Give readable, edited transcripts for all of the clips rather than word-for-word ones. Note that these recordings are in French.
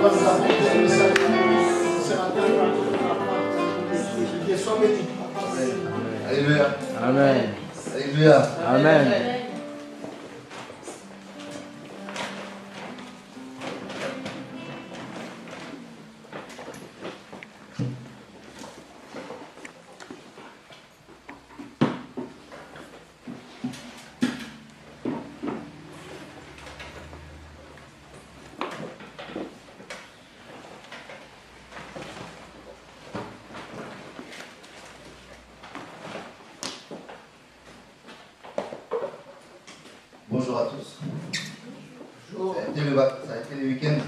va nous apporter le salut. Ce matin, nous allons faire la part. Dieu soit béni. Alléluia. Amen. Alléluia. Amen. Bonjour à tous. Bonjour. Ça a été le week-end.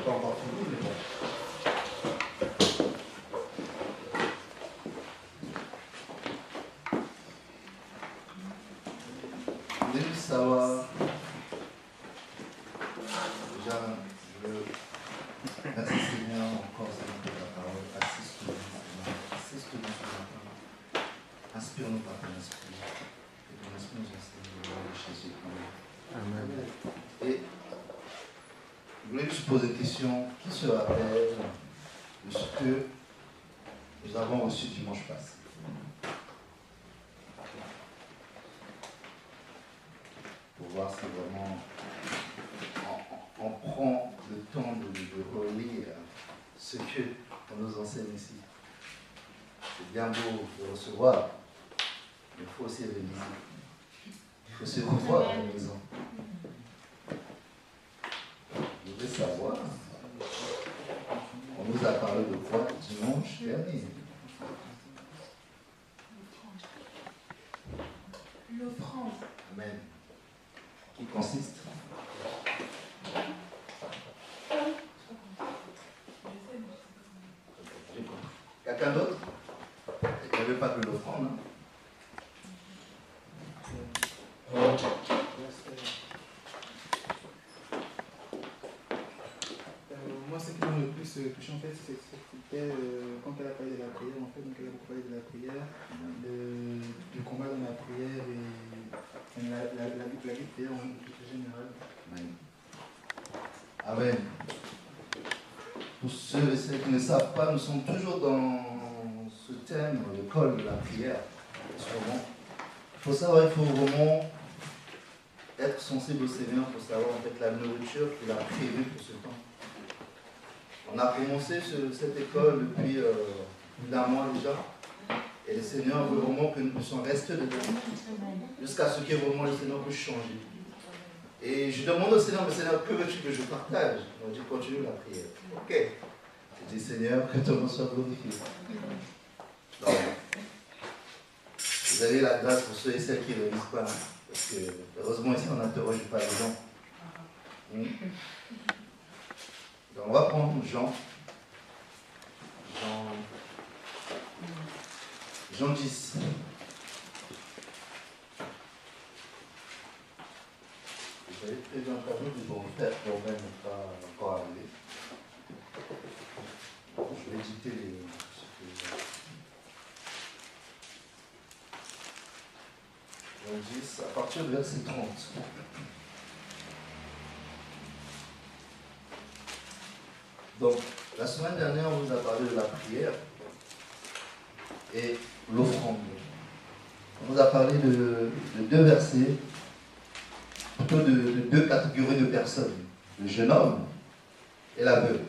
Pas encore fini, mais bon. Vous voulez juste savoir. Déjà, je veux. Merci Seigneur, encore Seigneur pour ta parole. Assiste-nous, Seigneur. Assiste-nous sur la parole. Inspire-nous par ton esprit. Que ton esprit nous enseigne le nom de Jésus. Amen. Et je voulais juste poser une question. Qui se rappelle de ce que nous avons reçu dimanche passé? Pour voir si vraiment on prend le temps de relire ce que on nous enseigne ici. C'est bien beau de recevoir, mais il faut aussi réviser. Il faut se revoir à la maison. Vous devez savoir, on nous a parlé de quoi dimanche dernier? L'offrande. Amen. Qui consiste? Quelqu'un d'autre? Il n'y avait pas que l'offrande. Hein? Moi, ce qui m'a le plus touché, en fait, c'était quand elle a parlé de la prière, en fait, donc elle a beaucoup parlé de la prière, du combat dans la prière et la vie de prière en général. Amen. Pour ceux et celles qui ne savent pas, nous sommes toujours dans ce thème, le col de la prière. Il faut savoir, il faut vraiment être sensible au Seigneur pour savoir en fait la nourriture qu'il a prévue pour ce temps. On a commencé cette école depuis plus d'un mois déjà. Et le Seigneur veut vraiment que nous puissions rester dedans. Jusqu'à ce que vraiment le Seigneur puisse changer. Et je demande au Seigneur, mais Seigneur, que veux-tu que je partage? On dit, continue la prière. Ok. Je dis, Seigneur, que ton nom soit glorifié. Donc, vous avez la grâce pour ceux et celles qui ne réalisent pas. Hein, parce que, heureusement, ici, on n'interroge pas les gens. Donc, on va prendre Jean 10. J'avais prévu un tableau, mais bon, peut-être qu'on n'est pas encore arrivé. Je vais éditer les. Jean 10, à partir du verset 30. Donc, la semaine dernière, on vous a parlé de la prière et l'offrande. On nous a parlé de deux versets, plutôt de deux catégories de personnes. Le jeune homme et la veuve.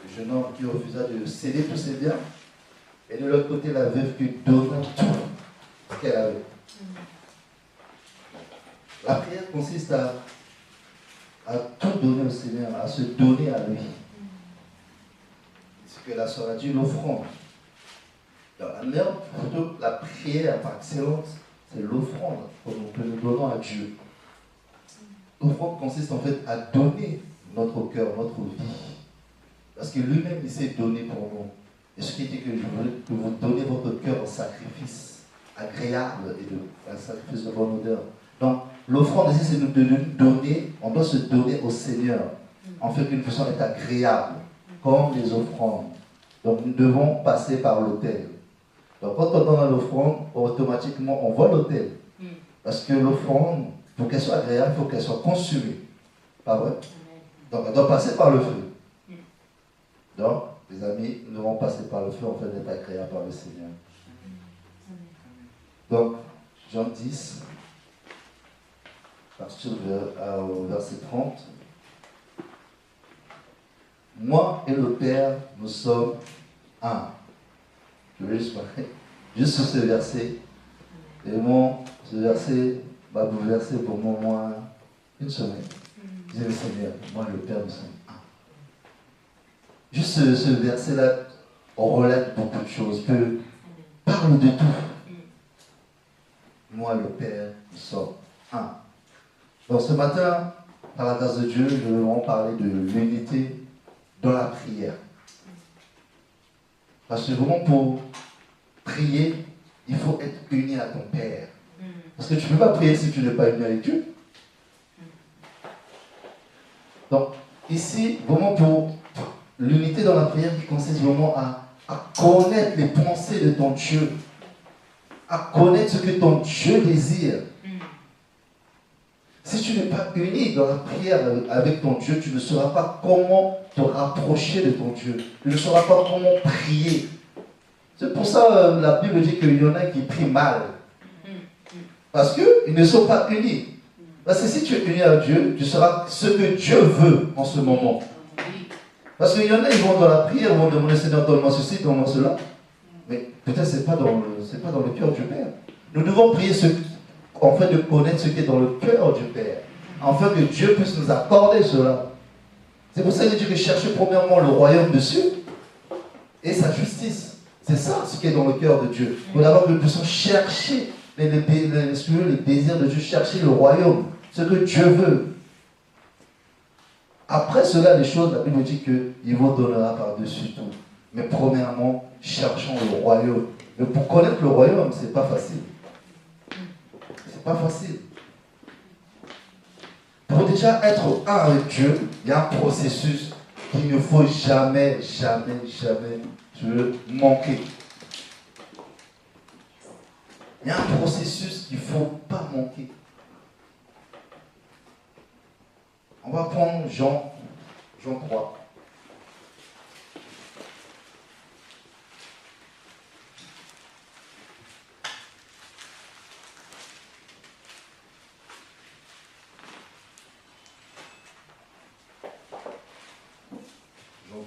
Le jeune homme qui refusa de céder tous ses biens, et de l'autre côté, la veuve qui donna tout ce qu'elle avait. La prière consiste à tout donner au Seigneur, à se donner à lui. C'est ce que la sœur a dit, l'offrande. La meilleure, plutôt la prière par excellence, c'est l'offrande que nous donnons à Dieu. L'offrande consiste en fait à donner notre cœur, notre vie. Parce que lui-même, il s'est donné pour nous. Et ce qui était que je voulais que vous donniez votre cœur en sacrifice agréable et un sacrifice de bonne odeur. Donc, l'offrande ici, c'est de nous donner, on doit se donner au Seigneur, en fait qu'une façon est agréable, comme les offrandes. Donc, nous devons passer par l'autel. Donc, quand on donne l'offrande, automatiquement, on voit l'autel. Parce que l'offrande, pour qu'elle soit agréable, il faut qu'elle soit consumée. Pas vrai? Donc, elle doit passer par le feu. Donc, les amis, nous devons passer par le feu, en fait, d'être agréables par le Seigneur. Donc, Jean 10, à partir au verset 30. Moi et le Père, nous sommes un. Je vais juste sur ce verset. Et bon, ce verset va bouleverser pour moi au moins une semaine. Je dis le Seigneur, moi et le Père, nous sommes un. Juste ce verset-là, on relate beaucoup de choses, que parle de tout. Moi et le Père, nous sommes un. Donc ce matin, par la grâce de Dieu, je vais vraiment parler de l'unité dans la prière. Parce que vraiment pour prier, il faut être uni à ton Père. Parce que tu ne peux pas prier si tu n'es pas uni avec Dieu. Donc, ici, vraiment pour l'unité dans la prière qui consiste vraiment à connaître les pensées de ton Dieu, à connaître ce que ton Dieu désire. Si tu n'es pas uni dans la prière avec ton Dieu, tu ne sauras pas comment te rapprocher de ton Dieu. Tu ne sauras pas comment prier. C'est pour ça que la Bible dit qu'il y en a qui prient mal. Parce qu'ils ne sont pas unis. Parce que si tu es uni à Dieu, tu sauras ce que Dieu veut en ce moment. Parce qu'il y en a, ils vont dans la prière, ils vont demander Seigneur, donne-moi ceci, donne-moi cela. Mais peut-être ce n'est pas dans le cœur du Père. Nous devons prier en fait de connaître ce qui est dans le cœur du Père. Afin que Dieu puisse nous accorder cela. C'est pour ça qu'il dit que cherchez premièrement le royaume de Dieu et sa justice. C'est ça ce qui est dans le cœur de Dieu. Pour d'abord que nous puissions chercher les désirs de Dieu, chercher le royaume, ce que Dieu veut. Après cela, les choses, la Bible dit qu'il vous donnera par-dessus tout. Mais premièrement, cherchons le royaume. Mais pour connaître le royaume, ce n'est pas facile. C'est pas facile. Pour déjà être un avec Dieu, il y a un processus qu'il ne faut jamais manquer. Il y a un processus qu'il ne faut pas manquer. On va prendre Jean 3. Jean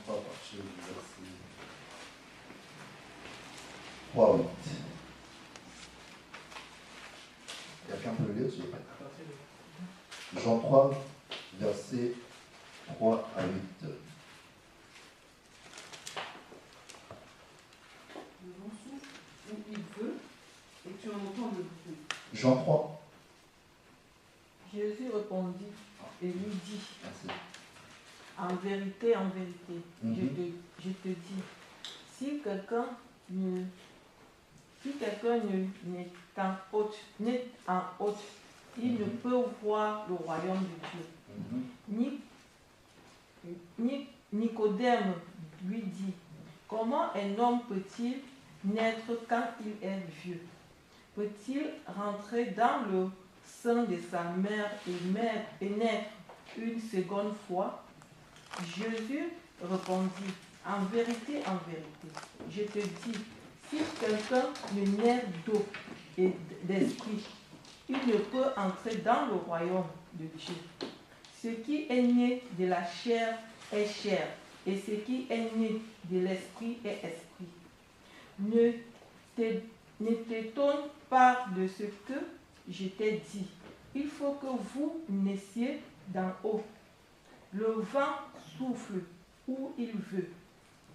3 à partir du verset 3 à 8. Quelqu'un peut le lire, s'il vous plaît? Jean 3, verset 3 à 8. Le vent souffle où il veut et tu entends le bruit. Jean 3. Jésus répondit et lui dit, Merci. en vérité, je te dis, si quelqu'un n'est en haute, il ne peut voir le royaume de Dieu. Nicodème lui dit, comment un homme peut-il naître quand il est vieux? Peut-il rentrer dans le sein de sa mère et naître une seconde fois? Jésus répondit, en vérité, je te dis, si quelqu'un ne naît d'eau et d'esprit, il ne peut entrer dans le royaume de Dieu. Ce qui est né de la chair est chair, et ce qui est né de l'esprit est esprit. Ne t'étonne pas de ce que je t'ai dit. Il faut que vous naissiez d'en haut. Le vent souffle où il veut,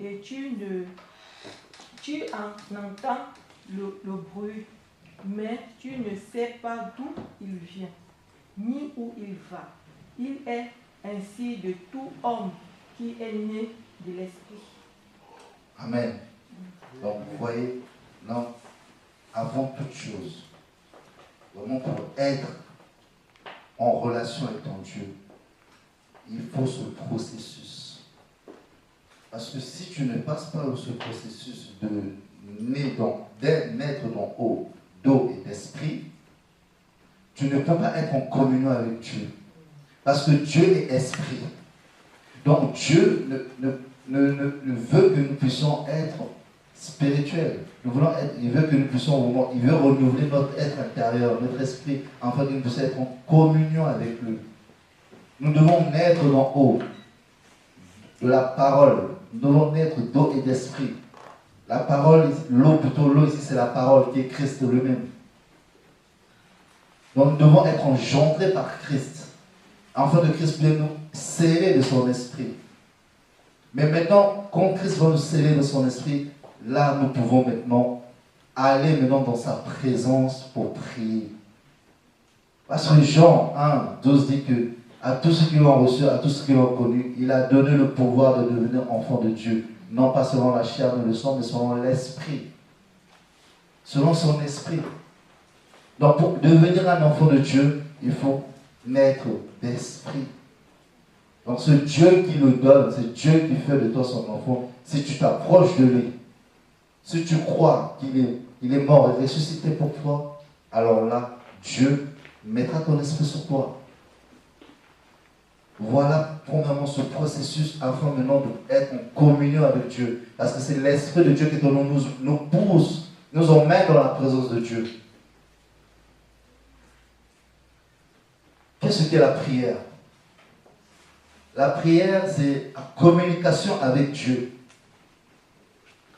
et tu en entends le bruit, mais tu ne sais pas d'où il vient, ni où il va. Il est ainsi de tout homme qui est né de l'esprit. Amen. Donc vous voyez, non, avant toute chose, vraiment pour être en relation avec ton Dieu, il faut ce processus. Parce que si tu ne passes pas ce processus de naître d'en haut, d'eau et d'esprit, tu ne peux pas être en communion avec Dieu. Parce que Dieu est esprit. Donc Dieu ne veut que nous puissions être spirituels. Il veut que nous puissions, il veut renouveler notre être intérieur, notre esprit, afin que nous puissions être en communion avec lui. Nous devons naître d'en haut, de la parole. Nous devons naître d'eau et d'esprit. La parole, l'eau ici, c'est la parole qui est Christ lui-même. Donc nous devons être engendrés par Christ, afin que Christ puisse nous sceller de son esprit. Mais maintenant, quand Christ va nous sceller de son esprit, là nous pouvons maintenant aller dans sa présence pour prier. Parce que Jean 1:12 dit que à tous ceux qui l'ont reçu, à tous ceux qui l'ont connu, il a donné le pouvoir de devenir enfant de Dieu. Non pas selon la chair et le sang, mais selon l'esprit. Selon son esprit. Donc pour devenir un enfant de Dieu, il faut naître d'esprit. Donc ce Dieu qui le donne, c'est Dieu qui fait de toi son enfant. Si tu t'approches de lui, si tu crois qu'il est mort et ressuscité pour toi, alors là, Dieu mettra ton esprit sur toi. Voilà, premièrement, ce processus afin maintenant d'être en communion avec Dieu. Parce que c'est l'Esprit de Dieu qui nous pousse, nous emmène dans la présence de Dieu. Qu'est-ce qu'est la prière? La prière, c'est la communication avec Dieu.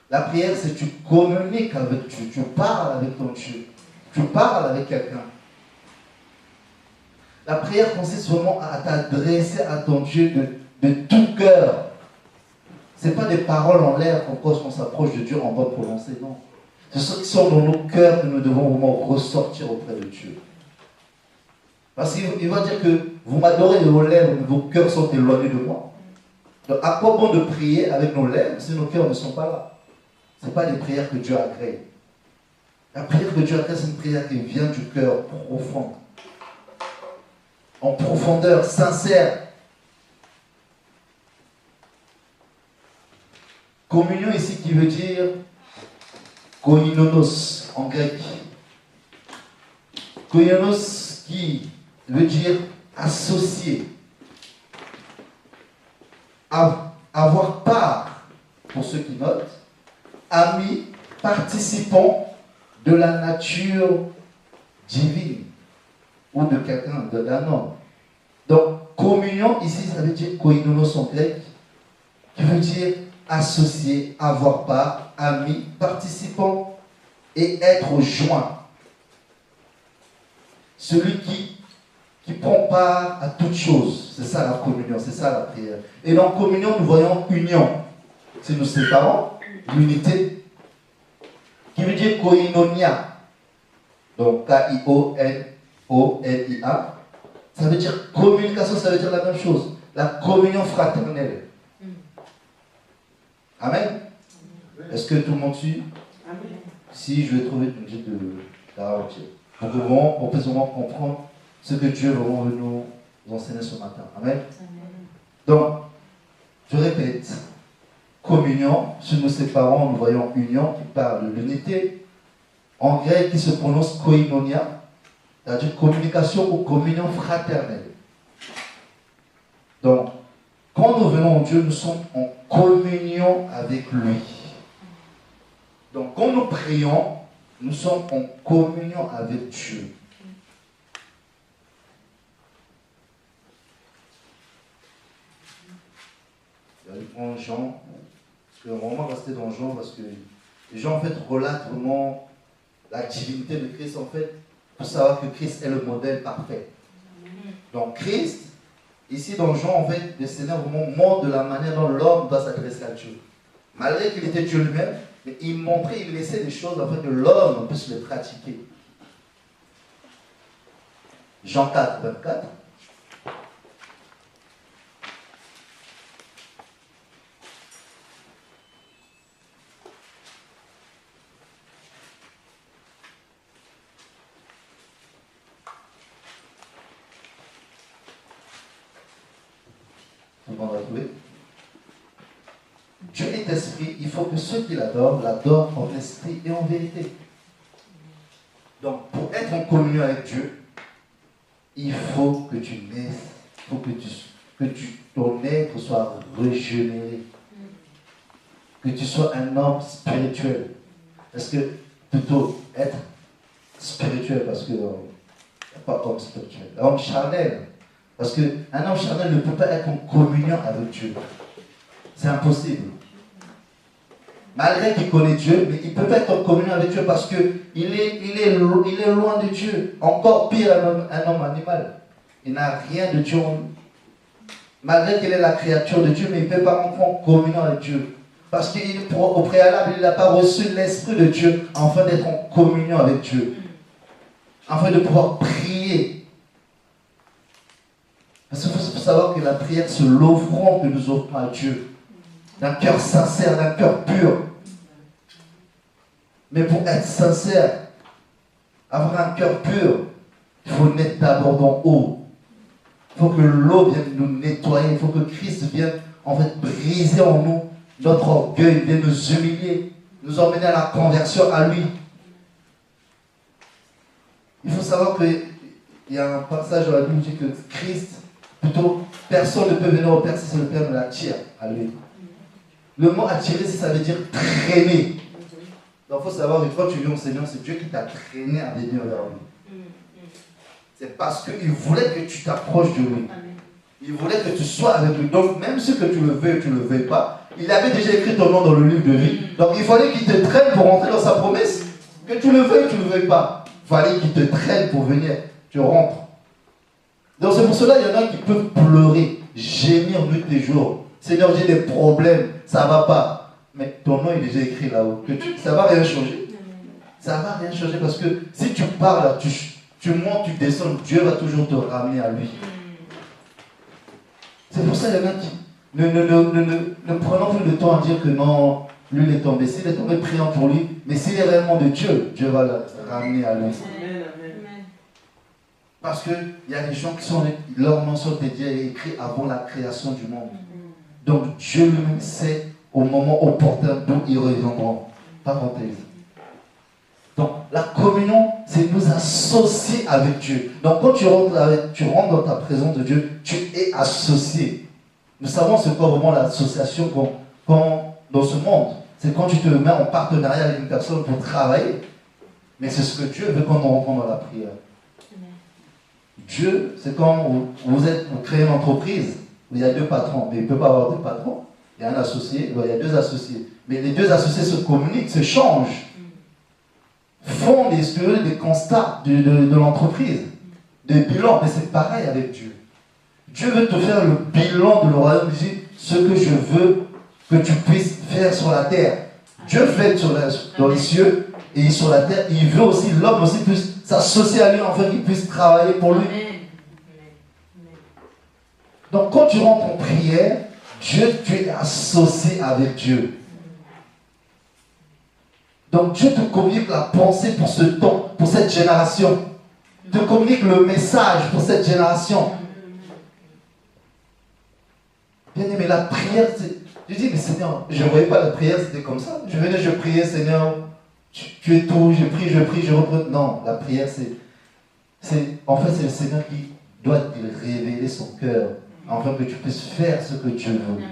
La prière, c'est que tu communiques avec Dieu, tu parles avec ton Dieu, tu parles avec quelqu'un. La prière consiste vraiment à t'adresser à ton Dieu de tout cœur. Ce n'est pas des paroles en l'air qu'on s'approche de Dieu en va prononcer, non. C'est ce qui sont dans nos cœurs que nous devons vraiment ressortir auprès de Dieu. Parce qu'il va dire que vous m'adorez de vos lèvres, mais vos cœurs sont éloignés de moi. Donc à quoi bon de prier avec nos lèvres si nos cœurs ne sont pas là? Ce n'est pas des prières que Dieu agrée. La prière que Dieu agrée, c'est une prière qui vient du cœur profond. En profondeur, sincère. Communion ici qui veut dire koinonos en grec. Koinonos qui veut dire associé. Avoir part, pour ceux qui notent, ami, participant de la nature divine. Ou de quelqu'un, d'un homme. Donc, communion, ici, ça veut dire koinonos en grec, qui veut dire associé, avoir part, ami, participant et être joint. Celui qui prend part à toute chose. C'est ça la communion, c'est ça la prière. Et dans communion, nous voyons union. Si nous séparons, l'unité, qui veut dire koinonia. Donc, K-I-O-N-O-N-I-A, ça veut dire communication, ça veut dire la même chose. La communion fraternelle. Amen. Est-ce que tout le monde suit? Amen. Si je vais trouver une musique de ralentir. Pour plus ou moins comprendre ce que Dieu veut nous enseigner ce matin. Amen. Donc, je répète, communion, si nous séparons, nous voyons union qui parle de l'unité. En grec, qui se prononce koinonia, c'est-à-dire communication ou communion fraternelle. Donc, quand nous venons en Dieu, nous sommes en communion avec lui. Donc, quand nous prions, nous sommes en communion avec Dieu. En Jean, parce que on va rester dans Jean, parce que les gens en fait relatent vraiment la divinité de Christ. En fait, il faut savoir que Christ est le modèle parfait. Donc Christ, ici dans Jean, en fait, le Seigneur vraiment montre de la manière dont l'homme doit s'adresser à Dieu. Malgré qu'il était Dieu lui-même, mais il montrait, il laissait des choses afin que l'homme puisse les pratiquer. Jean 4, 24. Dieu est esprit, il faut que ceux qui l'adorent en esprit et en vérité. Donc, pour être en communion avec Dieu, il faut que tu naisses, il faut que que ton être soit régénéré, que tu sois un homme spirituel. Est-ce que plutôt être spirituel, parce que pas homme spirituel, homme charnel. Parce qu'un homme charnel ne peut pas être en communion avec Dieu. C'est impossible. Malgré qu'il connaît Dieu, mais il ne peut pas être en communion avec Dieu parce qu'il est loin de Dieu. Encore pire, un homme animal. Il n'a rien de Dieu en lui. Malgré qu'il est la créature de Dieu, mais il ne peut pas rentrer en communion avec Dieu. Parce qu'au préalable, il n'a pas reçu l'Esprit de Dieu afin d'être en communion avec Dieu. Afin de pouvoir prier. Parce qu'il faut savoir que la prière, c'est l'offrande que nous offrons à Dieu. D'un cœur sincère, d'un cœur pur. Mais pour être sincère, avoir un cœur pur, il faut naître d'abord d'en haut. Il faut que l'eau vienne nous nettoyer. Il faut que Christ vienne en fait briser en nous notre orgueil, vienne nous humilier, nous emmener à la conversion à lui. Il faut savoir qu'il y a un passage dans la Bible qui dit que Christ, plutôt, personne ne peut venir au Père si le Père ne l'attire à lui. Le mot attirer, ça veut dire traîner. Donc il faut savoir que quand tu viens au Seigneur, c'est Dieu qui t'a traîné à venir vers lui. C'est parce qu'il voulait que tu t'approches de lui. Il voulait que tu sois avec lui. Donc même si que tu le veux ou tu ne le veux pas, il avait déjà écrit ton nom dans le livre de vie. Donc il fallait qu'il te traîne pour rentrer dans sa promesse. Que tu le veux ou tu ne le veux pas. Il fallait qu'il te traîne pour venir. Tu rentres. Donc c'est pour cela qu'il y en a qui peuvent pleurer, gémir nuit et jour. Seigneur, j'ai des problèmes, ça ne va pas. Mais ton nom est déjà écrit là-haut. Ça ne va rien changer. Ça ne va rien changer parce que si tu parles, tu montes, tu descends, Dieu va toujours te ramener à lui. C'est pour ça qu'il y en a qui ne prenons plus le temps à dire que non, lui il est tombé. S'il est tombé, prions pour lui. Mais s'il est réellement de Dieu, Dieu va le ramener à lui. Parce qu'il y a des gens qui sont, leurs noms sont dédiés et écrits avant la création du monde. Donc Dieu lui-même sait au moment opportun d'où ils reviendront. Parenthèse. Donc la communion, c'est nous associer avec Dieu. Donc quand tu rentres dans ta présence de Dieu, tu es associé. Nous savons c'est quoi vraiment l'association dans ce monde. C'est quand tu te mets en partenariat avec une personne pour travailler. Mais c'est ce que Dieu veut quand on rentre dans la prière. Dieu, c'est quand vous créez une entreprise où il y a deux patrons, mais il ne peut pas avoir deux patrons. Il y a un associé, il y a deux associés. Mais les deux associés se communiquent, se changent, font des constats de l'entreprise, des bilans. Mais c'est pareil avec Dieu. Dieu veut te faire le bilan de le royaume. Il dit ce que je veux que tu puisses faire sur la terre. Dieu fait dans les cieux et sur la terre. Il veut aussi, l'homme aussi puisse s'associer à lui afin qu'il puisse travailler pour lui. Donc quand tu rentres en prière, Dieu, tu es associé avec Dieu. Donc Dieu te communique la pensée pour ce temps, pour cette génération. Il te communique le message pour cette génération. Bien aimé, la prière, je dis, mais Seigneur, je ne voyais pas la prière, c'était comme ça. Je venais, je priais, Seigneur, tu es tout, je prie, je reprends. Non, la prière, en fait, c'est le Seigneur qui doit te révéler son cœur, afin que tu puisses faire ce que Dieu veut.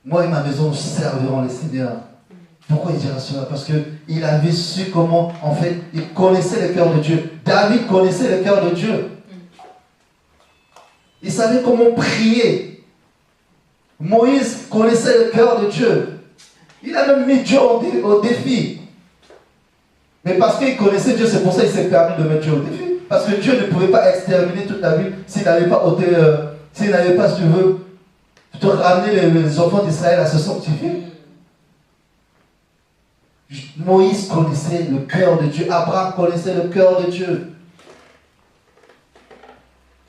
Moi et ma maison, nous servirons le Seigneur. Pourquoi il dira cela? Parce qu'il avait su comment, en fait, il connaissait le cœur de Dieu. David connaissait le cœur de Dieu. Il savait comment prier. Moïse connaissait le cœur de Dieu. Il a même mis Dieu au défi. Mais parce qu'il connaissait Dieu, c'est pour ça qu'il s'est permis de mettre Dieu au défi. Parce que Dieu ne pouvait pas exterminer toute la ville s'il n'avait pas si tu veux, te ramener les enfants d'Israël à se sanctifier. Moïse connaissait le cœur de Dieu. Abraham connaissait le cœur de Dieu.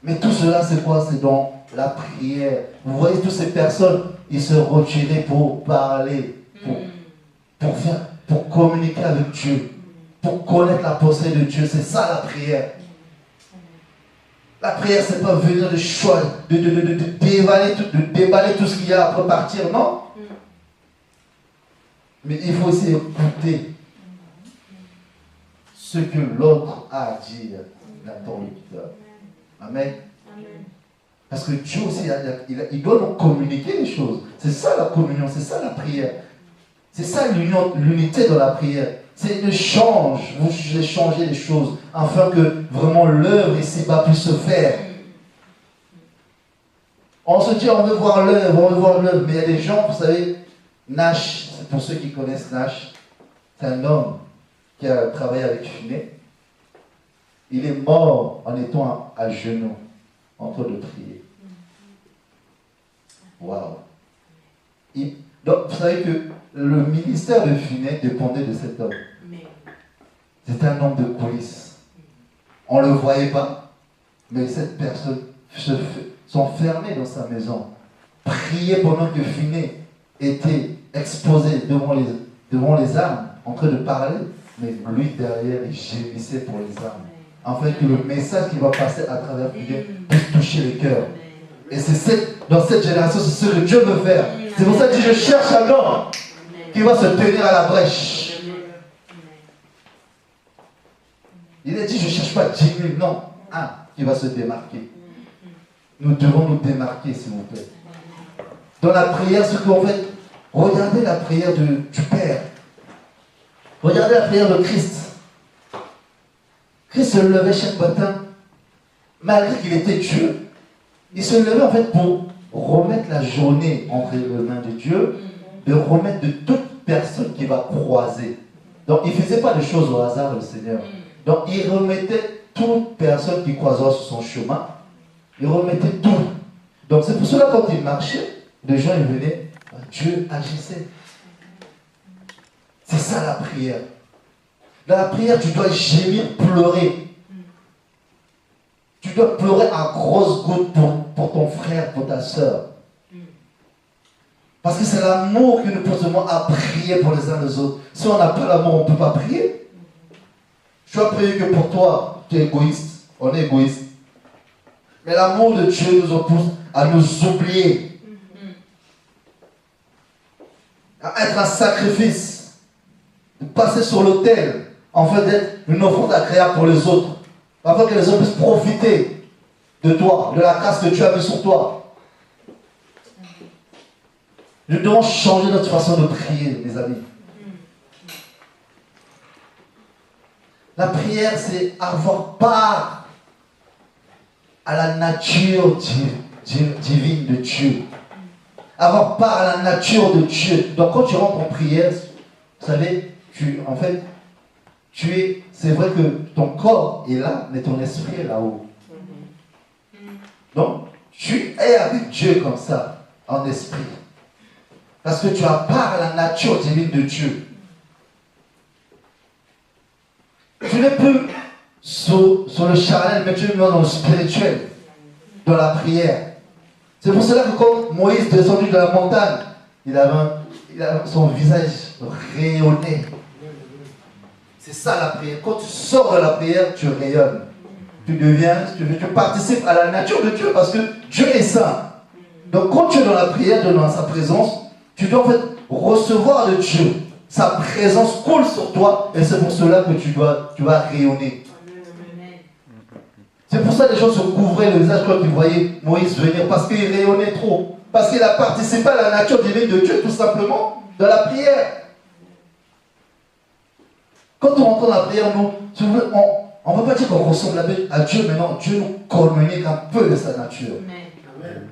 Mais tout cela, c'est quoi? C'est dans la prière. Vous voyez, toutes ces personnes, ils se retiraient pour parler, pour communiquer avec Dieu, pour connaître la pensée de Dieu. C'est ça la prière. La prière, c'est pas venir de choix, de déballer tout ce qu'il y a après partir, non. Mais il faut aussi écouter ce que l'autre a à dire, l'interlocuteur. Amen. Parce que Dieu aussi, il doit nous communiquer les choses. C'est ça la communion, c'est ça la prière. C'est ça l'unité dans la prière. C'est l'échange, vous échangez les choses, afin que vraiment l'œuvre ici-bas puisse se faire. On se dit, on veut voir l'œuvre, mais il y a des gens, vous savez, Nash, c'est pour ceux qui connaissent Nash, c'est un homme qui a travaillé avec Finet. Il est mort en étant à genoux, en train de prier. Waouh! Donc, vous savez que le ministère de Finet dépendait de cet homme. C'est un homme de coulisses. On ne le voyait pas, mais cette personne s'enfermait dans sa maison, priait pendant que Finet était exposé devant les armes, en train de parler, mais lui derrière, il gémissait pour les armes. Afin que le message qui va passer à travers Finet puisse toucher les cœurs. Et dans cette génération, c'est ce que Dieu veut faire. C'est pour ça que je cherche un homme qui va se tenir à la brèche. Il a dit, je ne cherche pas 10 000, non, un qui va se démarquer. Nous devons nous démarquer, s'il vous plaît. Dans la prière, ce qu'on fait, regardez la prière du Père. Regardez la prière de Christ. Christ se levait chaque matin, malgré qu'il était Dieu. Il se levait en fait pour remettre la journée entre les mains de Dieu, de remettre de toute personne qui va croiser. Donc il ne faisait pas de choses au hasard, le Seigneur. Donc il remettait toute personne qui croisera sur son chemin. Il remettait tout. Donc c'est pour cela quand il marchait, les gens ils venaient, Dieu agissait. C'est ça la prière. Dans la prière, tu dois gémir, pleurer. Tu dois pleurer à grosses gouttes pour ton frère, pour ta soeur. Parce que c'est l'amour qui nous pousse à prier pour les uns les autres. Si on n'a pas l'amour, on ne peut pas prier. Je dois prier que pour toi, tu es égoïste. On est égoïste. Mais l'amour de Dieu nous pousse à nous oublier. À être un sacrifice. De passer sur l'autel. En fait, d'être une offrande agréable pour les autres. Afin que les autres puissent profiter de toi, de la grâce que tu as mis sur toi. Nous devons changer notre façon de prier, mes amis. La prière, c'est avoir part à la nature divine de Dieu. Avoir part à la nature de Dieu. Donc quand tu rentres en prière, vous savez, c'est vrai que ton corps est là, mais ton esprit est là-haut. Donc, tu es avec Dieu comme ça, en esprit. Parce que tu as part à la nature divine de Dieu. Tu n'es plus sur le charnel, mais tu es dans le spirituel, dans la prière. C'est pour cela que quand Moïse est descendu de la montagne, il avait son visage rayonnait. C'est ça la prière. Quand tu sors de la prière, tu rayonnes. Tu participes à la nature de Dieu parce que Dieu est saint. Donc quand tu es dans la prière, dans sa présence, tu dois en fait recevoir de Dieu. Sa présence coule sur toi et c'est pour cela que tu vas rayonner. C'est pour ça que les gens se couvraient le visage quand ils voyaient Moïse venir parce qu'il rayonnait trop. Parce qu'il a participé à la nature divine de Dieu tout simplement dans la prière. Quand on entend la prière, on ne veut pas dire qu'on ressemble à Dieu, mais non, Dieu nous communique un peu de sa nature. Amen.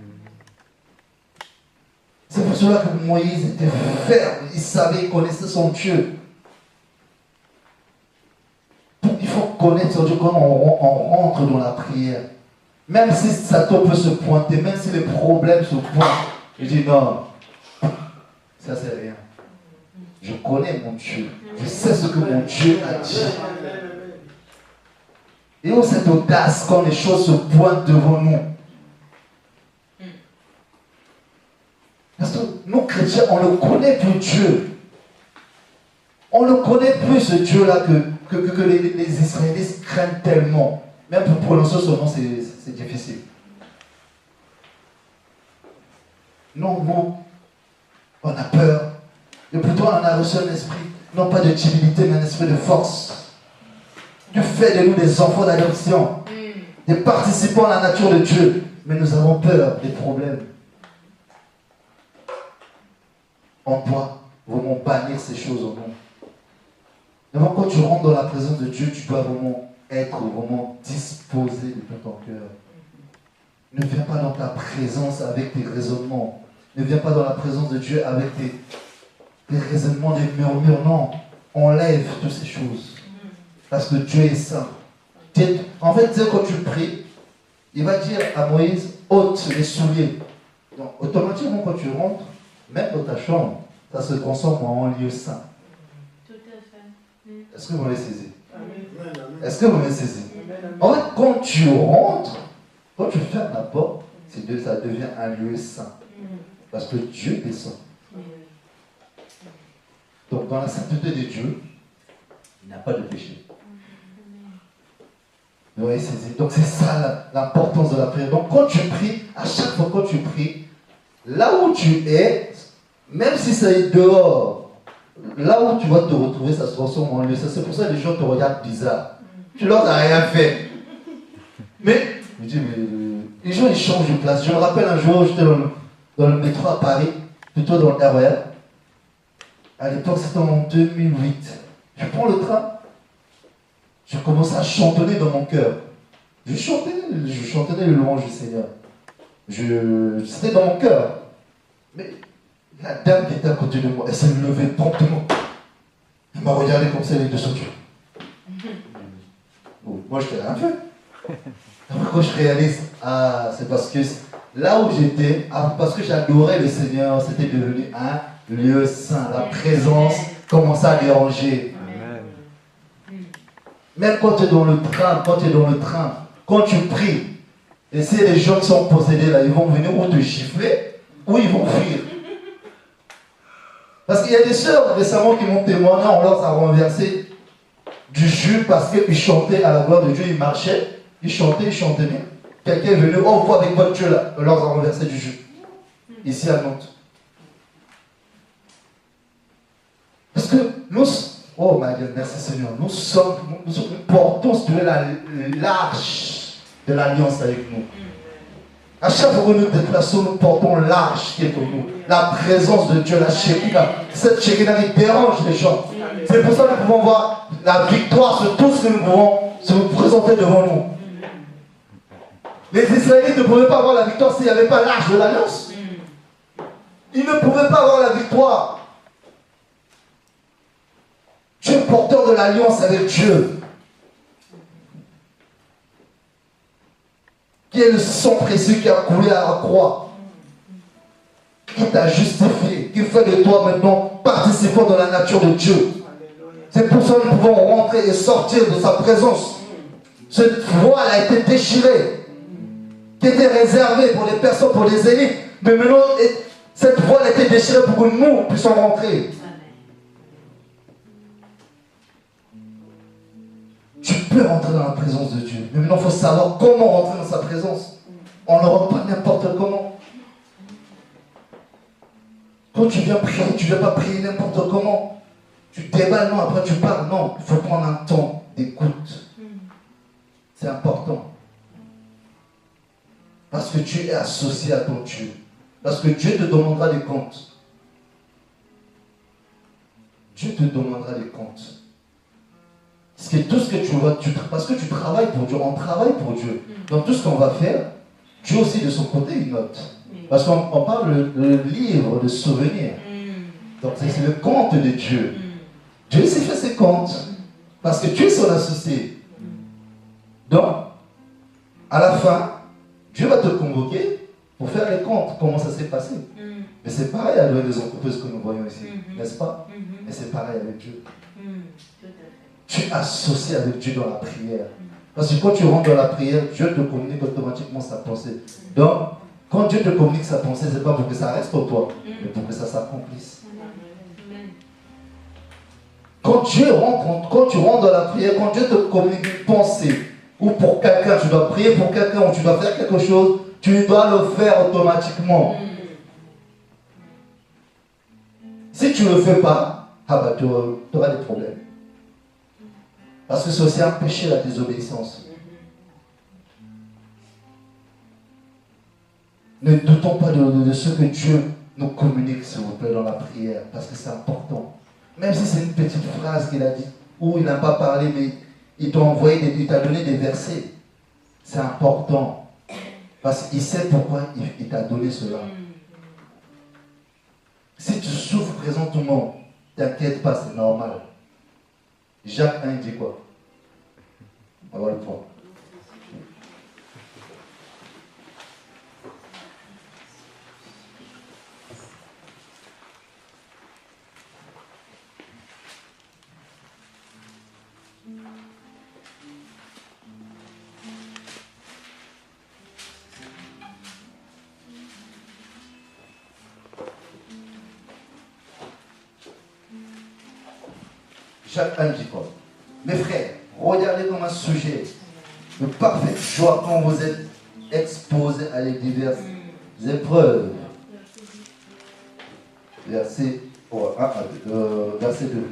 C'est pour cela que Moïse était ferme, il savait, il connaissait son Dieu. Il faut connaître son Dieu quand on rentre dans la prière. Même si Satan peut se pointer, même si les problèmes se pointent, je dis non, ça c'est rien. Je connais mon Dieu. Je sais ce que mon Dieu a dit. Et où cette audace quand les choses se pointent devant nous. Parce que nous chrétiens, on ne connaît plus Dieu. On ne connaît plus ce Dieu-là que les Israélites craignent tellement. Même pour prononcer son nom, c'est difficile. Non, on a peur. Et plutôt on a reçu un esprit, non pas de timidité, mais un esprit de force. Tu fais de nous des enfants d'adoption. des participants à la nature de Dieu. Mais nous avons peur des problèmes. On doit vraiment bannir ces choses au monde. D'abord, quand tu rentres dans la présence de Dieu, tu dois vraiment être vraiment disposé de ton cœur. Ne viens pas dans ta présence avec tes raisonnements. Ne viens pas dans la présence de Dieu avec tes raisonnements, des murmures. Non, enlève toutes ces choses. Parce que Dieu est saint. En fait, quand tu pries, il va dire à Moïse, ôte les souliers. Donc, automatiquement, quand tu rentres, même dans ta chambre, ça se transforme en lieu saint. Tout à fait. Est-ce que vous m'avez saisi? Est-ce que vous m'avez saisi? En fait, quand tu rentres, quand tu fermes la porte, ça devient un lieu saint. Parce que Dieu descend. Donc, dans la sainteté de Dieu, il n'y a pas de péché. Vous avez saisi? Donc, c'est ça l'importance de la prière. Donc, quand tu pries, à chaque fois que tu pries, là où tu es, même si c'est dehors, là où tu vas te retrouver, ça se transforme en lieu. C'est pour ça que les gens te regardent bizarre. Tu leur as rien fait. Mais, je dis, mais les gens ils changent de place. Je me rappelle un jour, j'étais dans le métro à Paris, plutôt dans le RER. À l'époque, c'était en 2008. Je prends le train. Je commence à chantonner dans mon cœur. Je chantonnais le louange du Seigneur. C'était dans mon cœur. Mais la dame qui était à côté de moi, elle s'est levée promptement. Elle m'a regardé comme ça, les deux sauts. Bon, moi, je t'ai rien fait. Après, quand je réalise, c'est parce que là où j'étais, parce que j'adorais le Seigneur, c'était devenu un lieu saint. La présence commençait à déranger. Même quand tu es dans le train, quand tu pries, et si les gens qui sont possédés là, ils vont venir ou te gifler, ou ils vont fuir. Parce qu'il y a des sœurs récemment qui m'ont témoigné, on leur a renversé du jus parce qu'ils chantaient à la gloire de Dieu, ils marchaient, ils chantaient bien. Quelqu'un est venu, oh, vous avec votre Dieu là, on leur a renversé du jus. Ici à Nantes. Parce que nous, oh my God, merci Seigneur, nous portons l'arche de l'alliance avec nous. À chaque fois que nous nous déplaçons, nous portons l'arche qui est pour nous. La présence de Dieu, la Shekinah. Cette Shekinah qui dérange les gens. C'est pour ça que nous pouvons voir la victoire sur tout ce que nous pouvons se présenter devant nous. Les Israélites ne pouvaient pas avoir la victoire s'il n'y avait pas l'arche de l'alliance. Ils ne pouvaient pas avoir la victoire. Tu es porteur de l'alliance avec Dieu. Qui est le sang précieux qui a coulé à la croix. Qui t'a justifié. Qui fait de toi maintenant participant dans la nature de Dieu. C'est pour ça que nous pouvons rentrer et sortir de sa présence. Cette voie a été déchirée. Qui était réservée pour les personnes, pour les élites. Mais maintenant, cette voie a été déchirée pour que nous puissions rentrer. Tu peux rentrer dans la présence de Dieu. Mais maintenant, il faut savoir comment rentrer dans sa présence. On ne rentre pas n'importe comment. Quand tu viens prier, tu ne viens pas prier n'importe comment. Tu déballes, non, après tu parles. Non, il faut prendre un temps d'écoute. C'est important. Parce que tu es associé à ton Dieu. Parce que Dieu te demandera des comptes. Dieu te demandera des comptes. Parce que tout ce que tu vois, parce que tu travailles pour Dieu, on travaille pour Dieu. Donc tout ce qu'on va faire, Dieu aussi de son côté, il note. Parce qu'on parle de livre de souvenirs. Donc c'est le compte de Dieu. Dieu s'est fait ses comptes. Parce que tu es son associé. Donc, à la fin, Dieu va te convoquer pour faire les comptes. Comment ça s'est passé. Mais c'est pareil avec les entreprises que nous voyons ici. N'est-ce pas? Mais c'est pareil avec Dieu. Tu es associé avec Dieu dans la prière. Parce que quand tu rentres dans la prière, Dieu te communique automatiquement sa pensée. Donc, quand Dieu te communique sa pensée, ce n'est pas pour que ça reste pour toi, mais pour que ça s'accomplisse. Quand tu rentres dans la prière, quand Dieu te communique une pensée, ou pour quelqu'un, tu dois prier pour quelqu'un, ou tu dois faire quelque chose, tu dois le faire automatiquement. Si tu ne le fais pas, tu auras des problèmes. Parce que c'est aussi un péché, la désobéissance. Ne doutons pas de ce que Dieu nous communique, s'il vous plaît, dans la prière, parce que c'est important. Même si c'est une petite phrase qu'il a dit, ou il n'a pas parlé, mais il t'a envoyé, il t'a donné des versets. C'est important. Parce qu'il sait pourquoi il t'a donné cela. Si tu souffres présentement, t'inquiète pas, c'est normal. Jacques 1 dit quoi? On va le prendre. Jacques 1 dit quoi? Mes frères, regardez comme un sujet de parfaite joie quand vous êtes exposés à les diverses épreuves. Verset 2.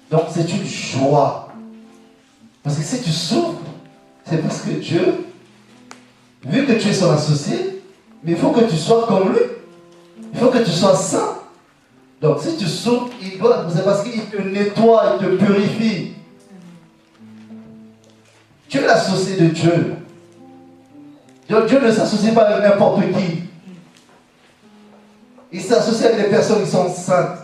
Donc c'est une joie. Parce que si tu souffres, c'est parce que Dieu, vu que tu es son associé, mais il faut que tu sois comme lui. Il faut que tu sois saint. Donc si tu souffres, c'est parce qu'il te nettoie, il te purifie. Tu es l'associé de Dieu. Dieu ne s'associe pas avec n'importe qui. Il s'associe avec des personnes qui sont saintes.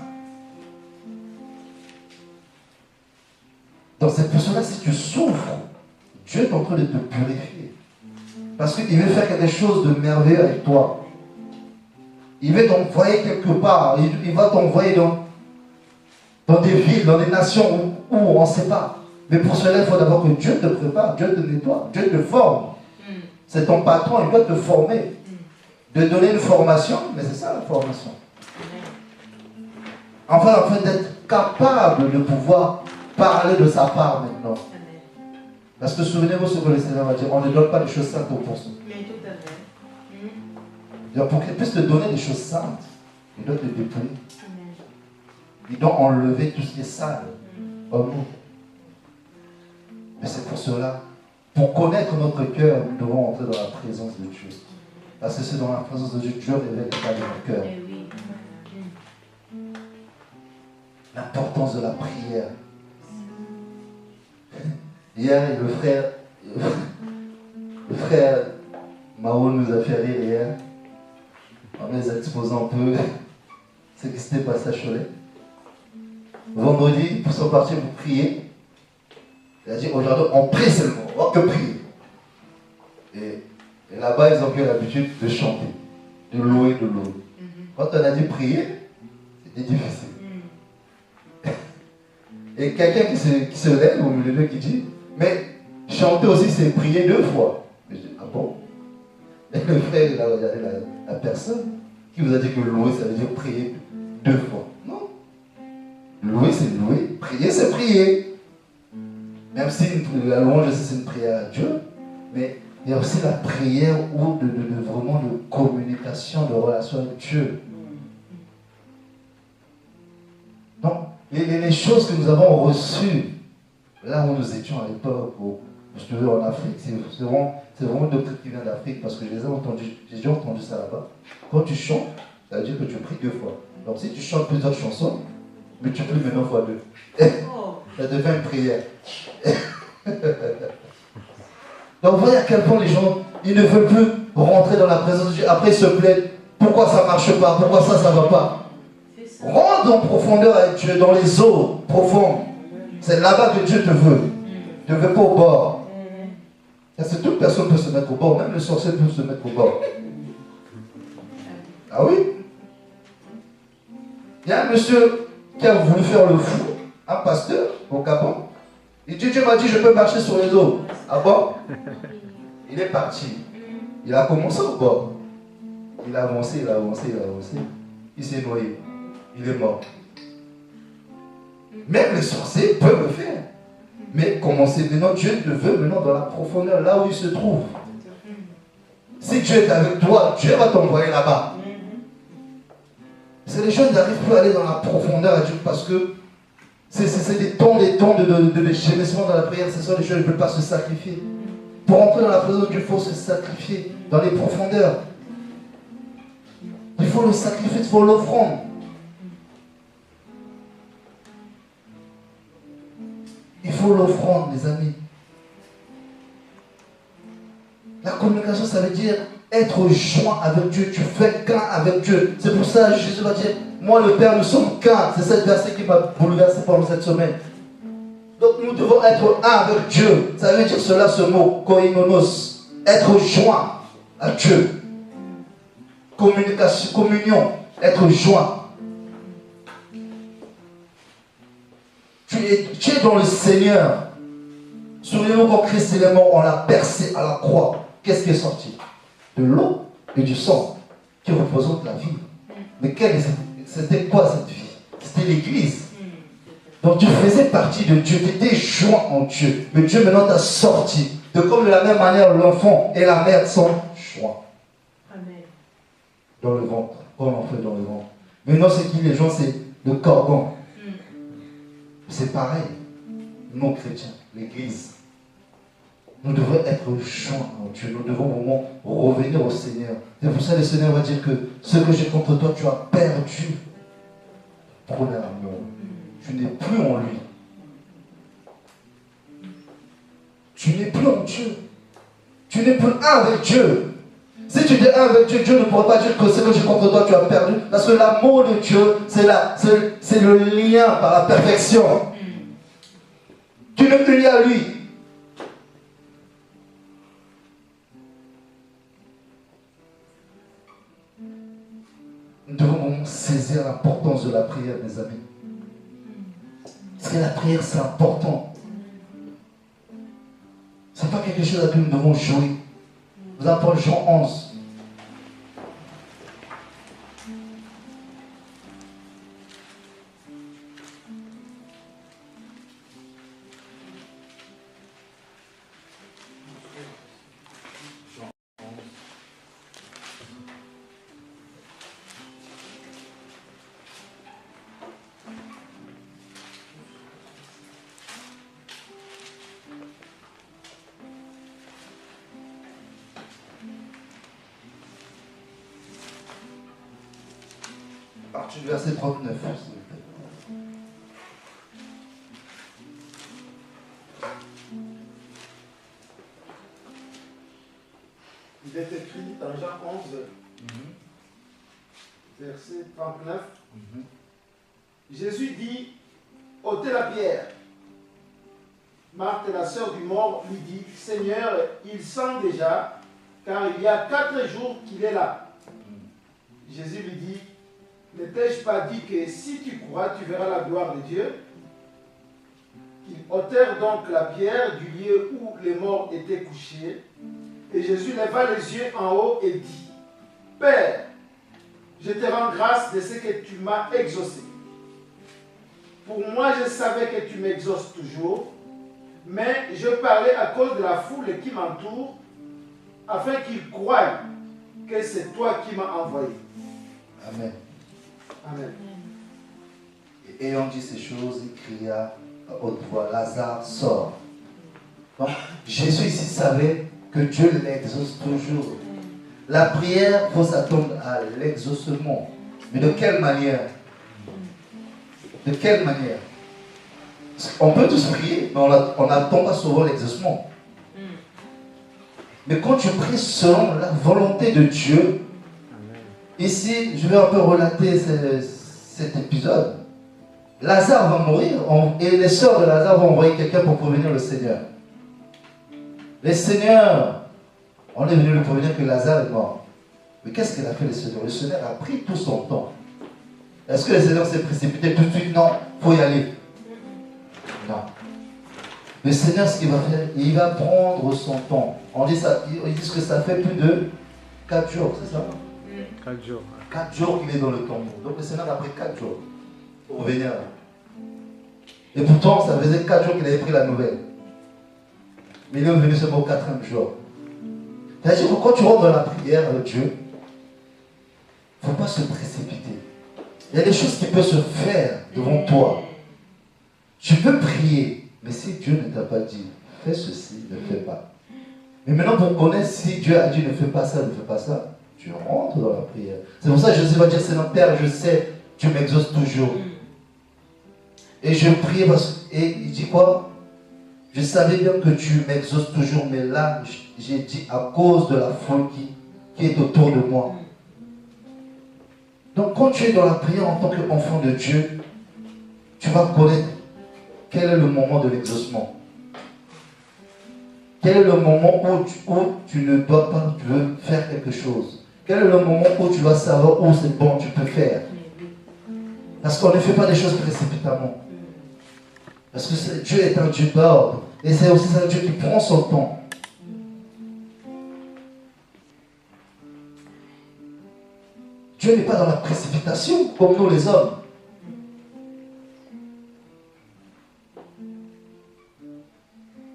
Donc c'est pour cela, si tu souffres, Dieu est en train de te purifier. Parce qu'il veut faire quelque chose de merveilleux avec toi. Il veut t'envoyer quelque part. Il va t'envoyer dans des villes, dans des nations où on ne sait pas. Mais pour cela, il faut d'abord que Dieu te prépare, Dieu te nettoie, Dieu te forme. C'est ton patron, il doit te former. De donner une formation, mais c'est ça la formation. Enfin, d'être capable de pouvoir parler de sa part maintenant. Parce que souvenez-vous ce que le Seigneur va dire, on ne donne pas des choses saintes aux poursuites. Pour qu'il puisse te donner des choses saintes, il doit te dépouiller. Il doit enlever tout ce qui est sale en nous. Mais c'est pour cela, pour connaître notre cœur, nous devons entrer dans la présence de Dieu. Parce que c'est dans la présence de Dieu que Dieu révèle l'état de notre cœur. L'importance de la prière. Hier, le frère Mao nous a fait rire hier. En les exposant un peu ce qui s'était passé à Cholet. Vendredi, ils sont partis pour prier. Il a dit aujourd'hui, on prie seulement, on va que prier. Et là-bas, ils ont pris l'habitude de chanter, de louer. Quand on a dit prier, c'était difficile. Et quelqu'un qui se lève au milieu d'eux qui dit, mais chanter aussi, c'est prier 2 fois. Et je dis, ah bon? Et le frère, il a regardé la personne qui vous a dit que louer, ça veut dire prier 2 fois. Non. Louer, c'est louer. Prier, c'est prier. Même si la louange, c'est une prière à Dieu, mais il y a aussi la prière ou vraiment de communication, de relation avec Dieu. Donc, les choses que nous avons reçues, là où nous étions à l'époque, en Afrique, c'est vraiment une doctrine qui vient d'Afrique, parce que j'ai déjà entendu ça là-bas. Quand tu chantes, ça veut dire que tu pries 2 fois. Donc si tu chantes plusieurs chansons, multiplie maintenant fois 2. Ça devient une prière. Donc vous voyez à quel point les gens, ils ne veulent plus rentrer dans la présence de Dieu. Après ils se plaignent, pourquoi ça ne marche pas, pourquoi ça ne va pas. Rentre en profondeur avec Dieu, dans les eaux profondes. C'est là-bas que Dieu te veut. Il ne te veut pas au bord. Parce que toute personne peut se mettre au bord, même le sorcier peut se mettre au bord. Ah oui? Il y a un monsieur qui a voulu faire le fou, un pasteur au Gabon. Il dit, Dieu m'a dit, je peux marcher sur les eaux. Ah bon? Il est parti. Il a commencé au bord. Il a avancé. Il s'est noyé. Il est mort. Même les sorciers peuvent le faire. Mais commencez maintenant, Dieu te veut maintenant dans la profondeur, là où il se trouve. Si Dieu est avec toi, Dieu va t'envoyer là-bas. C'est les gens qui n'arrivent plus à aller dans la profondeur à Dieu parce que c'est des temps de gémissement dans la prière. Ce sont des choses qui ne veulent pas se sacrifier. Pour entrer dans la présence de Dieu, il faut se sacrifier dans les profondeurs. Il faut le sacrifice, il faut l'offrande. Il faut l'offrande, les amis. La communication, ça veut dire être joint avec Dieu. Tu fais qu'un avec Dieu. C'est pour ça que Jésus va dire, moi le Père, nous sommes qu'un. C'est ce verset qui m'a bouleversé pendant cette semaine. Donc nous devons être un avec Dieu. Ça veut dire cela, ce mot, koinonos. Être joint à Dieu. Communication, communion, être joint. Tu es dans le Seigneur. Souvenez-vous quand Christ est mort, on l'a percé à la croix. Qu'est-ce qui est sorti? De l'eau et du sang qui représentent la vie. Mais c'était quoi cette vie? C'était l'Église. Donc tu faisais partie de Dieu, tu étais joint en Dieu. Mais Dieu maintenant t'a sorti. De comme de la même manière l'enfant et la mère sont joints. Amen. Dans le ventre, comme l'enfant est dans le ventre. Maintenant ce qui les gens c'est le cordon. C'est pareil. Non chrétiens, l'Église. Nous devons être joints en Dieu. Nous devons vraiment revenir au Seigneur. C'est pour ça que le Seigneur va dire que ce que j'ai contre toi, tu as perdu. Prenez l'amour. Tu n'es plus en lui. Tu n'es plus en Dieu. Tu n'es plus un avec Dieu. Si tu es un avec Dieu, Dieu ne pourra pas dire que ce que j'ai contre toi, tu as perdu. Parce que l'amour de Dieu, c'est le lien par la perfection. Tu n'es plus lié à lui. Nous devons vraiment saisir l'importance de la prière, mes amis. Parce que la prière, c'est important. Ce n'est pas quelque chose à laquelle nous devons jouer. Nous apprenons Jean 11. À partir du verset 39, s'il vous plaît. Il est écrit dans Jean 11, verset 39. Jésus dit, ôtez la pierre. Marthe, la sœur du mort, lui dit, Seigneur, il sent déjà, car il y a 4 jours qu'il est là. Jésus lui dit, ne t'ai-je pas dit que si tu crois, tu verras la gloire de Dieu? Ils ôtèrent donc la pierre du lieu où les morts étaient couchés. Et Jésus leva les yeux en haut et dit, Père, je te rends grâce de ce que tu m'as exaucé. Pour moi, je savais que tu m'exauces toujours, mais je parlais à cause de la foule qui m'entoure, afin qu'ils croient que c'est toi qui m'as envoyé. Amen. Amen. Et ayant dit ces choses, il cria à haute voix, Lazare, sort. Donc, Jésus ici savait que Dieu l'exauce toujours. La prière, il faut s'attendre à l'exaucement. Mais de quelle manière? De quelle manière? On peut tous prier, mais on n'attend pas souvent l'exaucement. Mais quand tu pries selon la volonté de Dieu, ici, je vais un peu relater cet épisode. Lazare va mourir et les sœurs de Lazare vont envoyer quelqu'un pour prévenir le Seigneur. Le Seigneur, on est venu lui prévenir que Lazare est mort. Mais qu'est-ce qu'il a fait le Seigneur? Le Seigneur a pris tout son temps. Est-ce que le Seigneur s'est précipité tout de suite? Non, il faut y aller. Non. Le Seigneur, ce qu'il va faire, il va prendre son temps. On dit ça, ils disent que ça fait plus de 4 jours, c'est ça? 4 jours. 4 jours qu'il est dans le tombeau. Donc le Seigneur a pris 4 jours pour venir. Et pourtant, ça faisait 4 jours qu'il avait pris la nouvelle. Mais il est venu seulement au 4e jour. C'est-à-dire que quand tu rentres dans la prière avec Dieu, il ne faut pas se précipiter. Il y a des choses qui peuvent se faire devant toi. Tu peux prier, mais si Dieu ne t'a pas dit, fais ceci, ne fais pas. Mais maintenant, pour connaître si Dieu a dit ne fais pas ça, ne fais pas ça, tu rentres dans la prière. C'est pour ça que Joseph va dire, c'est notre Père, je sais, tu m'exauces toujours. Et je prie et il dit quoi? Je savais bien que tu m'exauces toujours, mais là, j'ai dit à cause de la foule qui est autour de moi. Donc quand tu es dans la prière en tant qu'enfant de Dieu, tu vas connaître quel est le moment de l'exaucement. Quel est le moment où tu ne dois pas, tu veux faire quelque chose. Quel est le moment où tu dois savoir où c'est bon, tu peux faire. Parce qu'on ne fait pas des choses précipitamment. Parce que Dieu est un Dieu d'ordre. Et c'est aussi un Dieu qui prend son temps. Dieu n'est pas dans la précipitation comme nous les hommes.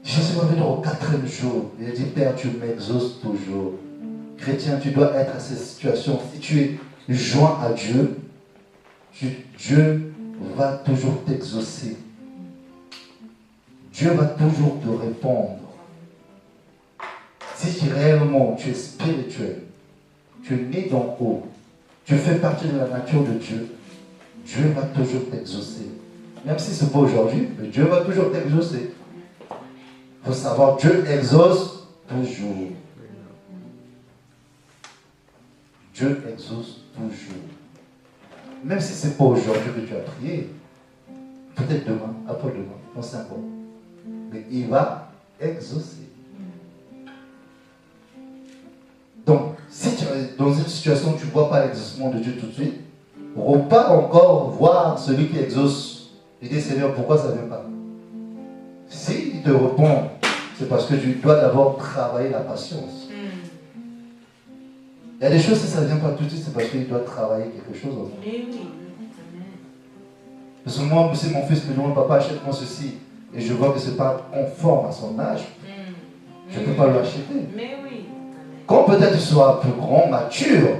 Jésus va venir au 4e jour. Il a dit, Père, tu m'exauces toujours. Chrétien, tu dois être à cette situation. Si tu es joint à Dieu, Dieu va toujours t'exaucer. Dieu va toujours te répondre. Si réellement tu es spirituel, tu es né d'en haut, tu fais partie de la nature de Dieu, Dieu va toujours t'exaucer. Même si ce n'est pas aujourd'hui, mais Dieu va toujours t'exaucer. Il faut savoir, Dieu exauce toujours. Dieu exauce toujours. Même si ce n'est pas aujourd'hui que tu as prié, peut-être demain, après-demain, dans 5 ans. Mais il va exaucer. Donc, si tu es dans une situation où tu ne vois pas l'exaucement de Dieu tout de suite, repars encore voir celui qui exauce. Et dis, Seigneur, pourquoi ça ne vient pas? Si il te répond, c'est parce que tu dois d'abord travailler la patience. Il y a des choses, si ça ne vient pas tout de suite, c'est parce qu'il doit travailler quelque chose en moi. Parce que moi, si mon fils me demande, papa, achète-moi ceci, et je vois que ce n'est pas conforme à son âge, je ne peux pas lui acheter. Mais oui. Quand peut-être il sera plus grand, mature,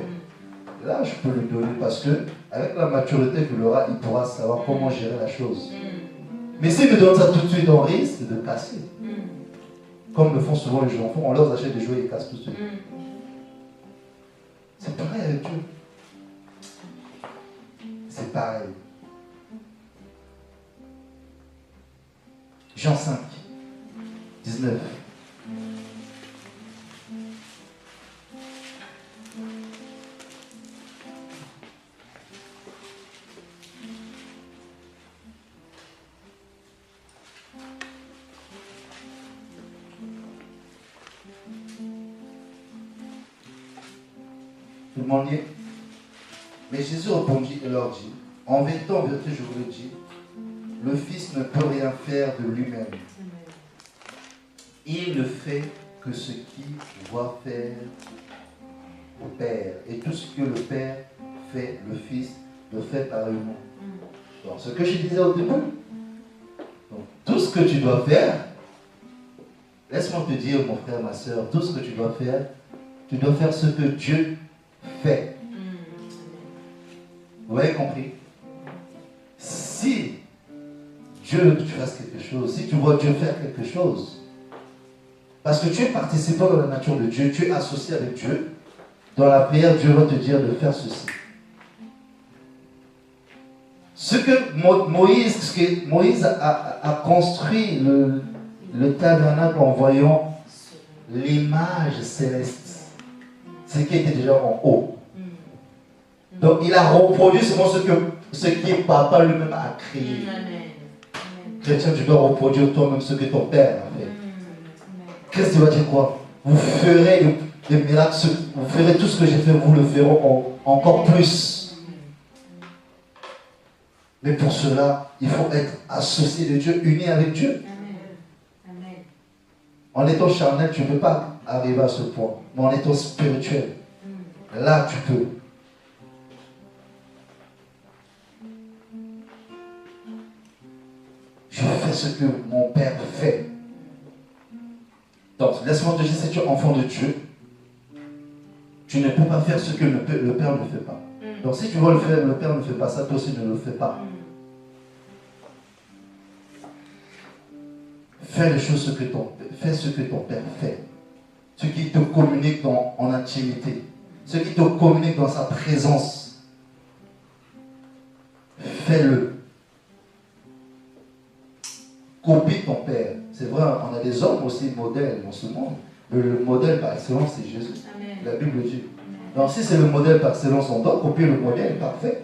là je peux lui donner parce que avec la maturité qu'il aura, il pourra savoir comment gérer la chose. Mais s'il me donne ça tout de suite, on risque de casser. Comme le font souvent les enfants, on leur achète des jouets et ils cassent tout de suite. C'est pareil avec Dieu. C'est pareil. Jean 5, 19. Demandiez. Mais Jésus répondit et leur dit, en vérité, je vous le dis, le Fils ne peut rien faire de lui-même. Il ne fait que ce qu'il voit faire au Père. Et tout ce que le Père fait, le Fils le fait pareillement. Donc, ce que je disais au début, donc, tout ce que tu dois faire, laisse-moi te dire, mon frère, ma soeur, tout ce que tu dois faire ce que Dieu fait. Vous avez compris? Si Dieu veut que tu fasses quelque chose, si tu vois Dieu faire quelque chose, parce que tu es participant dans la nature de Dieu, tu es associé avec Dieu, dans la prière, Dieu va te dire de faire ceci. Ce que Moïse a construit le tabernacle en voyant l'image céleste, ce qui était déjà en haut. Donc il a reproduit seulement ce qui Papa lui-même a créé. Chrétien, tu dois reproduire toi-même ce que ton Père a fait. Christ va dire quoi? Vous ferez des miracles, vous ferez tout ce que j'ai fait, vous le ferez encore plus. Mais pour cela, il faut être associé de Dieu, uni avec Dieu. En étant charnel, tu ne peux pas arriver à ce point. Mais en étant spirituel, là tu peux. Je fais ce que mon Père fait. Donc, laisse-moi te dire, si tu es enfant de Dieu, tu ne peux pas faire ce que le Père ne fait pas. Donc, si tu veux le faire, le Père ne fait pas ça, toi aussi ne le fais pas. Fais les choses fais ce que ton Père fait. ce qui te communique en intimité, ce qui te communique dans sa présence. Fais-le. Copie ton Père. C'est vrai, on a des hommes aussi modèles dans ce monde. Mais le modèle par excellence, c'est Jésus. Amen. La Bible dit. Amen. Donc si c'est le modèle par excellence, on doit copier le modèle parfait.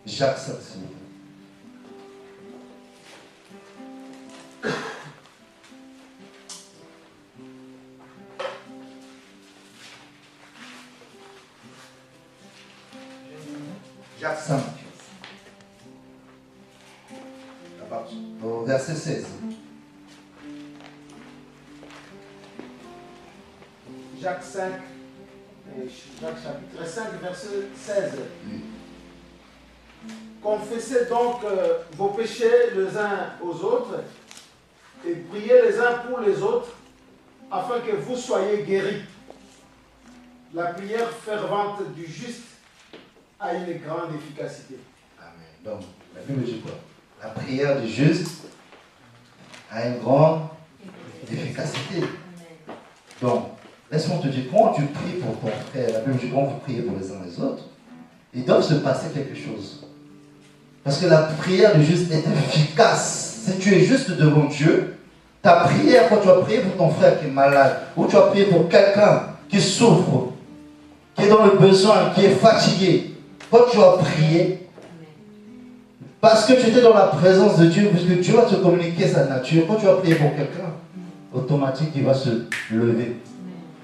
Jacques 5, s'il vous plaît. Jacques 5. Au verset 16. Jacques 5, Jacques chapitre 5, verset 16. Confessez donc vos péchés les uns aux autres et priez les uns pour les autres afin que vous soyez guéris. La prière fervente du juste a une grande efficacité. Amen. Donc, la Bible dit quoi? La prière du juste a une grande efficacité. Donc, laisse-moi te dire, quand tu pries pour ton frère, la Bible dit quand vous priez pour les uns les autres, il doit se passer quelque chose. Parce que la prière du juste est efficace. Si tu es juste devant Dieu, ta prière, quand tu as prié pour ton frère qui est malade, ou tu as prié pour quelqu'un qui souffre, qui est dans le besoin, qui est fatigué, quand tu as prié, parce que tu étais dans la présence de Dieu, puisque Dieu va te communiquer sa nature, quand tu as prié pour quelqu'un, automatiquement il va se lever.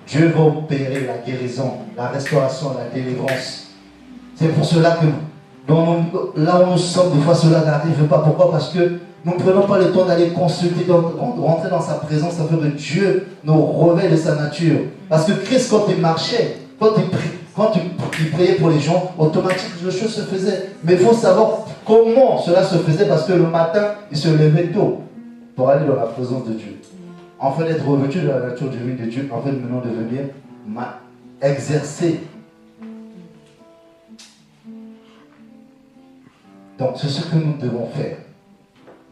Dieu va opérer la guérison, la restauration, la délivrance. C'est pour cela que là où nous sommes, des fois cela n'arrive pas. Pourquoi? Parce que nous ne prenons pas le temps d'aller consulter, de rentrer dans sa présence afin que Dieu nous révèle de sa nature. Parce que Christ, quand il marchait, quand il priait pour les gens, automatiquement les choses se faisaient. Mais il faut savoir comment cela se faisait, parce que le matin, il se levait tôt pour aller dans la présence de Dieu. Afin d'être revêtu de la nature divine de Dieu, afin de maintenant devenir exercer. Donc c'est ce que nous devons faire,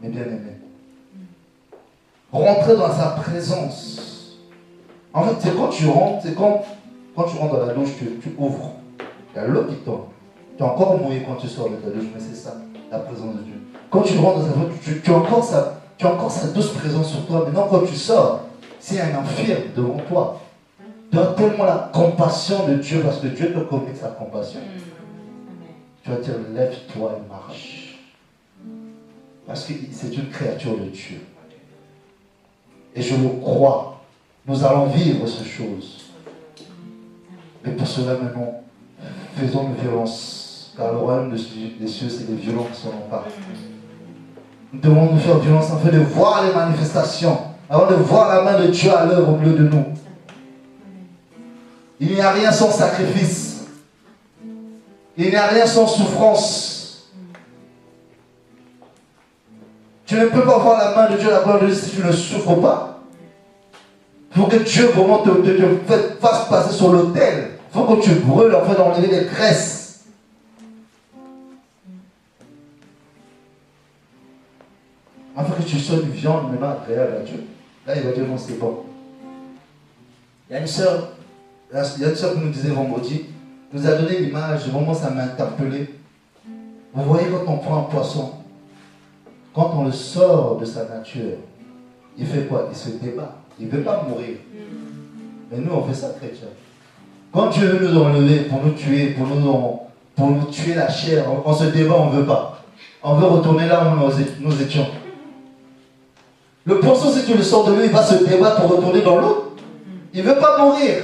mes bien-aimés. Rentrer dans sa présence. En fait, c'est quand tu rentres, c'est quand tu rentres dans la douche, tu ouvres. Il y a l'eau qui tombe. Tu es encore mouillé quand tu sors de ta douche, mais c'est ça, la présence de Dieu. Quand tu rentres dans sa présence, tu as encore sa douce présence sur toi. Maintenant, quand tu sors, s'il y a un infirme devant toi, tu as tellement la compassion de Dieu, parce que Dieu te communique sa compassion. Tu vas dire, lève-toi et marche. Parce que c'est une créature de Dieu. Et je le crois. Nous allons vivre ces choses. Mais pour cela, maintenant, faisons une violence. Car le royaume des cieux, c'est les violents qui sont en part. Nous devons nous faire violence afin de voir les manifestations, afin de voir la main de Dieu à l'œuvre au milieu de nous. Il n'y a rien sans sacrifice. Il n'y a rien sans souffrance. Tu ne peux pas voir la main de Dieu, la gloire de Dieu, si tu ne souffres pas. Il faut que Dieu vraiment te fasse passer sur l'autel. Il faut que tu brûles afin d'enlever les graisses. Afin que tu sois une viande maintenant agréable à Dieu. Là, il va dire non, c'est bon. Il y a une sœur qui nous disait vendredi, nous a donné l'image, vraiment ça m'a interpellé. Vous voyez, quand on prend un poisson, quand on le sort de sa nature, il fait quoi? Il se débat. Il ne veut pas mourir. Mais nous, on fait ça, chrétiens. Quand Dieu veut nous enlever pour nous tuer, pour nous tuer la chair, on se débat, on ne veut pas. On veut retourner là où nous étions. Le poisson, si tu le sors de lui, il va se débattre pour retourner dans l'eau. Il ne veut pas mourir.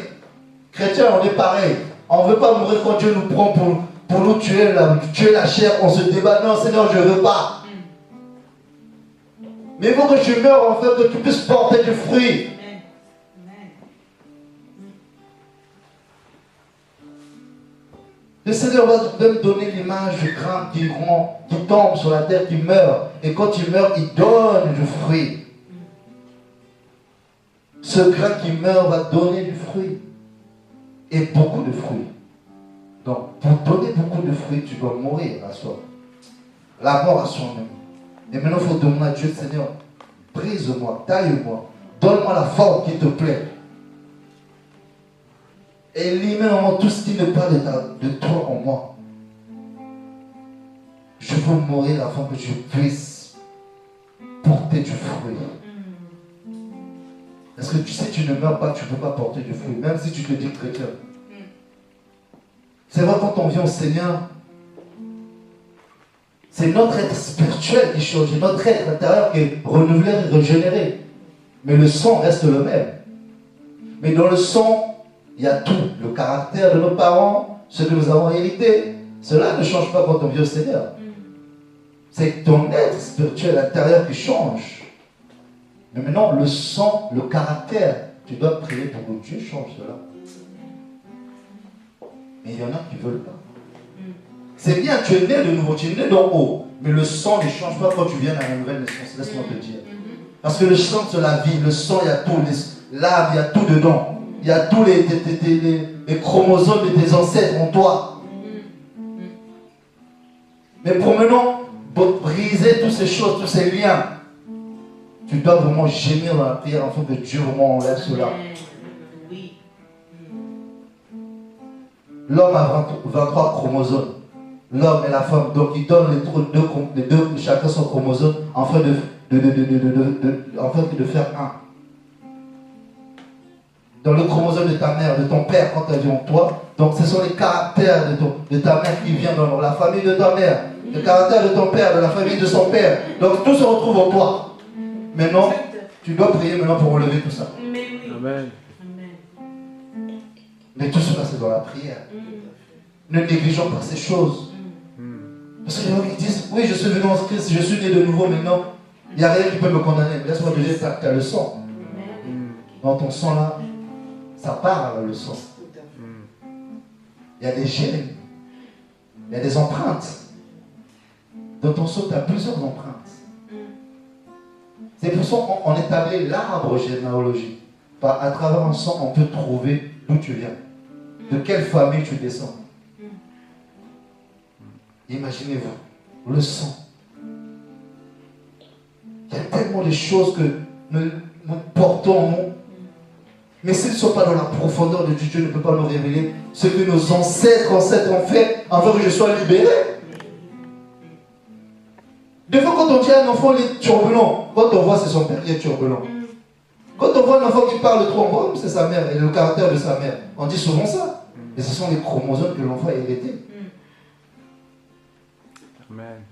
Chrétiens, on est pareil. On ne veut pas mourir quand Dieu nous prend pour nous tuer la chair. On se débat. Non, Seigneur, je ne veux pas. Mais il faut que tu meurs, en fait, que tu puisses porter du fruit. Le Seigneur va même donner l'image du grain qui tombe sur la terre, qui meurt. Et quand il meurt, il donne du fruit. Ce grain qui meurt va donner du fruit. Et beaucoup de fruits. Donc, pour donner beaucoup de fruits, tu dois mourir à soi. La mort à soi-même. Et maintenant, il faut demander à Dieu, Seigneur, brise-moi, taille-moi, donne-moi la forme qui te plaît. Élimine tout ce qui n'est pas de toi en moi. Je veux mourir afin que je puisse porter du fruit. Parce que si tu ne meurs pas, tu ne peux pas porter du fruit, même si tu te dis chrétien. C'est vrai, quand on vient au Seigneur, c'est notre être spirituel qui change, c'est notre être intérieur qui est renouvelé et régénéré. Mais le sang reste le même. Mais dans le sang, il y a tout. Le caractère de nos parents, ce que nous avons hérité. Cela ne change pas quand on vient au Seigneur. C'est ton être spirituel intérieur qui change. Mais maintenant, le sang, le caractère, tu dois prier pour que Dieu change cela. Mais il y en a qui ne veulent pas. C'est bien, tu es né de nouveau, tu es né d'en haut. Mais le sang ne change pas quand tu viens à la nouvelle naissance. Laisse-moi te dire. Parce que le sang, c'est la vie. Le sang, il y a tout. L'âme, il y a tout dedans. Il y a tous les chromosomes de tes ancêtres en toi. Mais pour maintenant, pour briser toutes ces choses, tous ces liens, tu dois vraiment gémir dans la prière afin que Dieu vraiment enlève cela. L'homme a 23 chromosomes. L'homme et la femme, donc ils donnent les deux chacun son chromosome afin de faire un. Dans le chromosome de ta mère, de ton père, quand tu as vu en toi, donc ce sont les caractères de ta mère qui viennent dans la famille de ta mère, le caractère de ton père, de la famille de son père. Donc tout se retrouve en toi. Maintenant, tu dois prier maintenant pour enlever tout ça. Amen. Mais tout cela, c'est dans la prière. Ne négligeons pas ces choses. Parce que les gens qui disent, oui, je suis venu en Christ, je suis né de nouveau maintenant, il n'y a rien qui peut me condamner. Mais laisse-moi te dire, tu as le sang. Dans ton sang là, ça parle le sang. Il y a des gènes, il y a des empreintes. Dans ton sang, tu as plusieurs empreintes. C'est pour ça qu'on établit l'arbre généalogique. À travers un sang, on peut trouver d'où tu viens, de quelle famille tu descends. Imaginez-vous, le sang. Il y a tellement de choses que nous portons en nous. Mais s'ils ne sont pas dans la profondeur de Dieu, Dieu ne peut pas nous révéler ce que nos ancêtres ont fait afin que je sois libéré. Des fois, quand on dit à un enfant, il est turbulent. Quand on voit c'est son père qui est turbulent. Quand on voit un enfant qui parle trop, on voit c'est sa mère et le caractère de sa mère. On dit souvent ça. Et ce sont les chromosomes que l'enfant a hérités. Amen.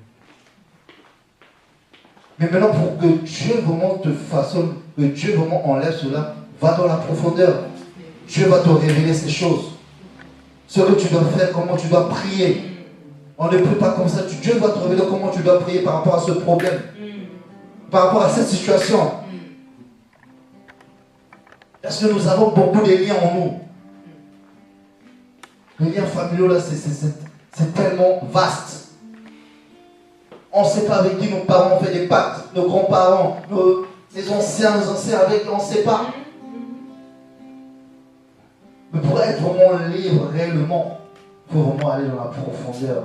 Mais maintenant, pour que Dieu vraiment te façonne, que Dieu vraiment enlève cela, va dans la profondeur. Dieu va te révéler ces choses. Ce que tu dois faire, comment tu dois prier. On ne prie pas comme ça. Dieu va te révéler comment tu dois prier par rapport à ce problème. Par rapport à cette situation. Parce que nous avons beaucoup de liens en nous. Les liens familiaux, là, c'est tellement vaste. On ne sait pas avec qui nos parents ont fait des pactes, nos grands-parents, les anciens avec qui on ne sait pas. Mais pour être vraiment libre réellement, il faut vraiment aller dans la profondeur.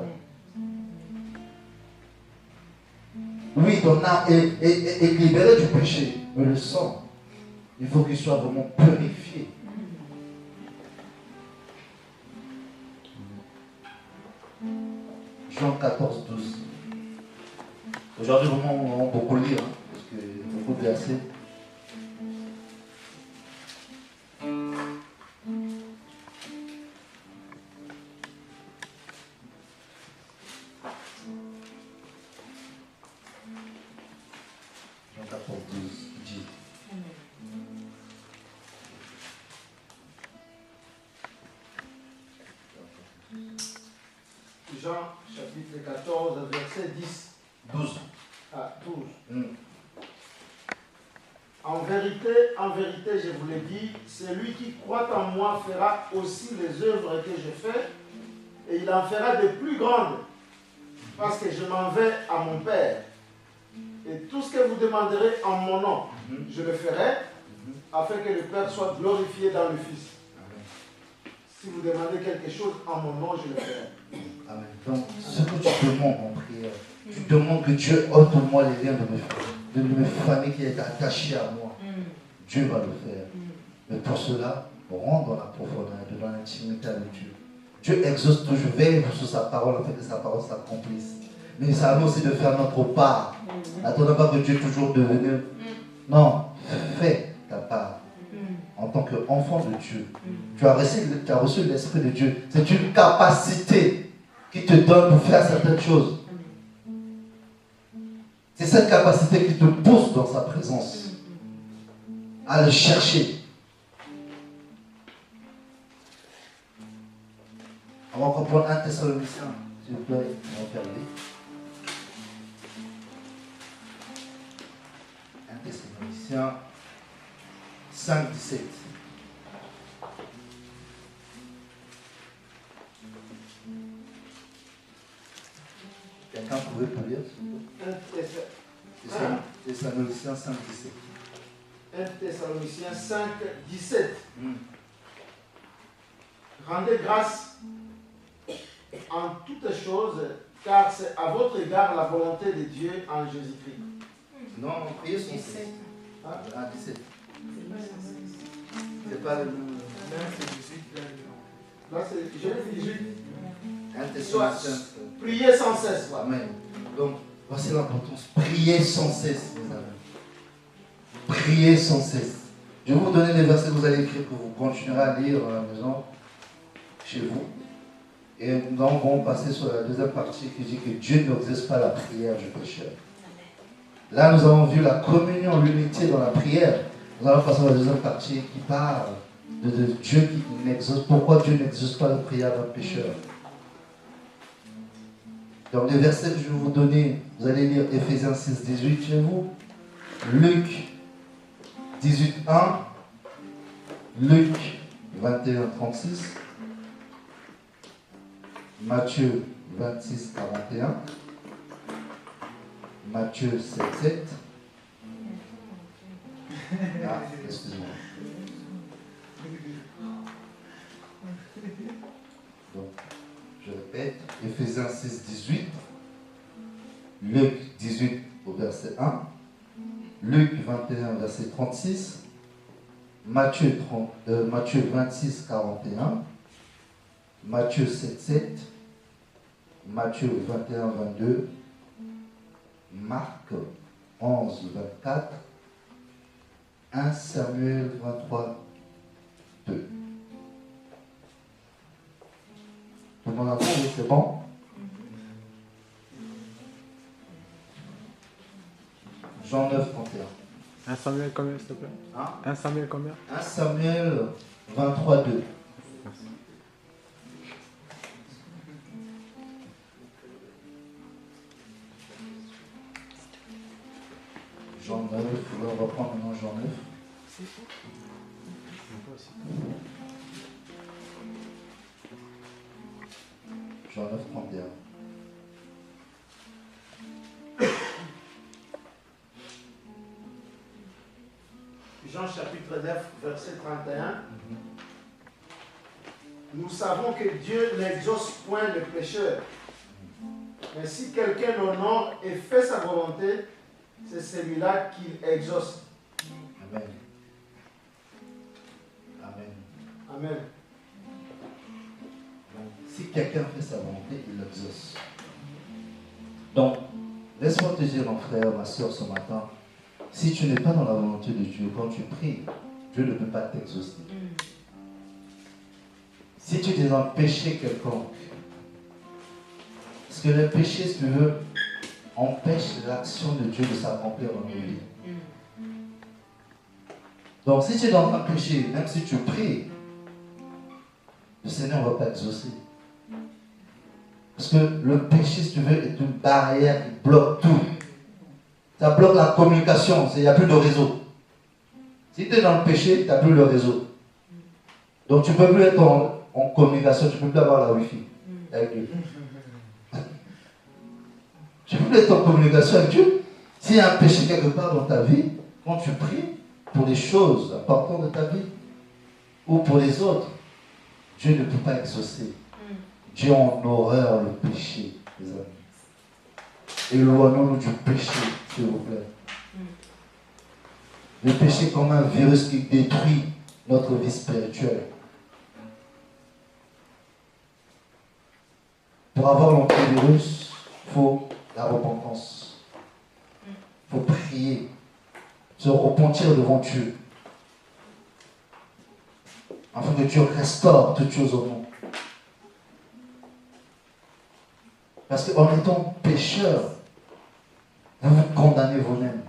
Oui, ton âme est libérée du péché, mais le sang, il faut qu'il soit vraiment purifié. Jean 14, 12. Aujourd'hui, vraiment, on va beaucoup lire, parce qu'il y a beaucoup de versets. Jean 14, 12 dit. Jean chapitre 14, verset 10. 12. Ah, 12. En vérité, je vous l'ai dit, celui qui croit en moi fera aussi les œuvres que je fais, et il en fera de plus grandes, parce que je m'en vais à mon Père. Et tout ce que vous demanderez en mon nom, je le ferai, afin que le Père soit glorifié dans le Fils. Si vous demandez quelque chose en mon nom, je le ferai. Amen. Donc, ce que tu demandes en prière, Tu demandes que Dieu ôte pour moi les liens de mes familles qui est attachée à moi. Dieu va le faire. Mais pour cela, rentre dans la profondeur, dans l'intimité avec Dieu. Dieu exauce toujours, veille sur sa parole, afin que sa parole s'accomplisse. Mais ça a aussi de faire notre part. N'attendons pas que Dieu toujours devienne. Non, fais ta part. En tant qu'enfant de Dieu. Tu as reçu l'Esprit de Dieu. C'est une capacité qui te donne pour faire certaines choses. C'est cette capacité qui te pousse dans sa présence. À le chercher. On va reprendre 1 Thessaloniciens, s'il vous plaît, on va faire lire. 1 Thessaloniciens 5, 17. Quelqu'un pouvait pas lire, s'il vous plaît. Thessaloniciens 5, 17. 1 Thessaloniciens 5, 17. Rendez grâce en toutes choses, car c'est à votre égard la volonté de Dieu en Jésus-Christ. Non, priez son 17. Ah, 17. C'est pas le nom. Là, c'est Jésus 18. 1 Thessaloniciens. Priez sans cesse. Amen. Donc, voici l'importance. Priez sans cesse, mes amis. Priez sans cesse. Je vais vous donner les versets que vous allez écrire, que vous continuerez à lire à la maison, chez vous. Et nous allons passer sur la deuxième partie qui dit que Dieu n'exauce pas la prière du pécheur. Là, nous avons vu la communion, l'unité dans la prière. Nous allons passer à la deuxième partie qui parle de Dieu qui n'exauce. Pourquoi Dieu n'exauce pas la prière d'un pécheur? Dans les versets que je vais vous donner, vous allez lire Éphésiens 6, 18 chez vous, Luc 18, 1, Luc 21, 36, Matthieu 26, 41, Matthieu 7, 7. Ah, excusez-moi. Donc, je répète, Éphésiens 6, 18, Luc 18 au verset 1, Luc 21, verset 36, Matthieu 26, 41, Matthieu 7, 7, Matthieu 21, 22, Marc 11, 24, 1 Samuel 23, 2. Tout le monde a compris, c'est bon? Jean 9, 31. 1 Samuel combien, s'il te plaît? Hein? 1 Samuel combien? 1 Samuel 23, 2. Jean 9, on va prendre maintenant Jean 9. Jean 9, 31. Jean chapitre 9, verset 31. Nous savons que Dieu n'exauce point le pécheur. Mais si quelqu'un honore et fait sa volonté, c'est celui-là qu'il exauce. Amen. Amen. Amen. Donc, si quelqu'un fait sa volonté, il l'exauce. Donc, laisse-moi te dire, mon frère, ma soeur, ce matin, si tu n'es pas dans la volonté de Dieu, quand tu pries, Dieu ne peut pas t'exaucer. Si tu es dans le péché quelconque, parce que le péché, si tu veux, empêche l'action de Dieu de s'accomplir dans nos vies. Donc, si tu es dans un péché, même si tu pries, le Seigneur ne va pas exaucer. Parce que le péché, si tu veux, est une barrière qui bloque tout. Ça bloque la communication, il n'y a plus de réseau. Si tu es dans le péché, tu n'as plus le réseau. Donc tu ne peux plus être en communication, tu ne peux plus avoir la Wi-Fi avec Dieu. Tu ne peux plus être en communication avec Dieu. S'il y a un péché quelque part dans ta vie, quand tu pries pour les choses importantes de ta vie ou pour les autres, Dieu ne peut pas exaucer. Dieu a en horreur le péché, les amis. éloignons-nous du péché, s'il vous plaît. Le péché comme un virus qui détruit notre vie spirituelle. Pour avoir l'antivirus, il faut la repentance. Il faut prier, se repentir devant Dieu. Afin que Dieu restaure toutes choses au monde. Parce qu'en étant pécheur, vous vous condamnez vous-même.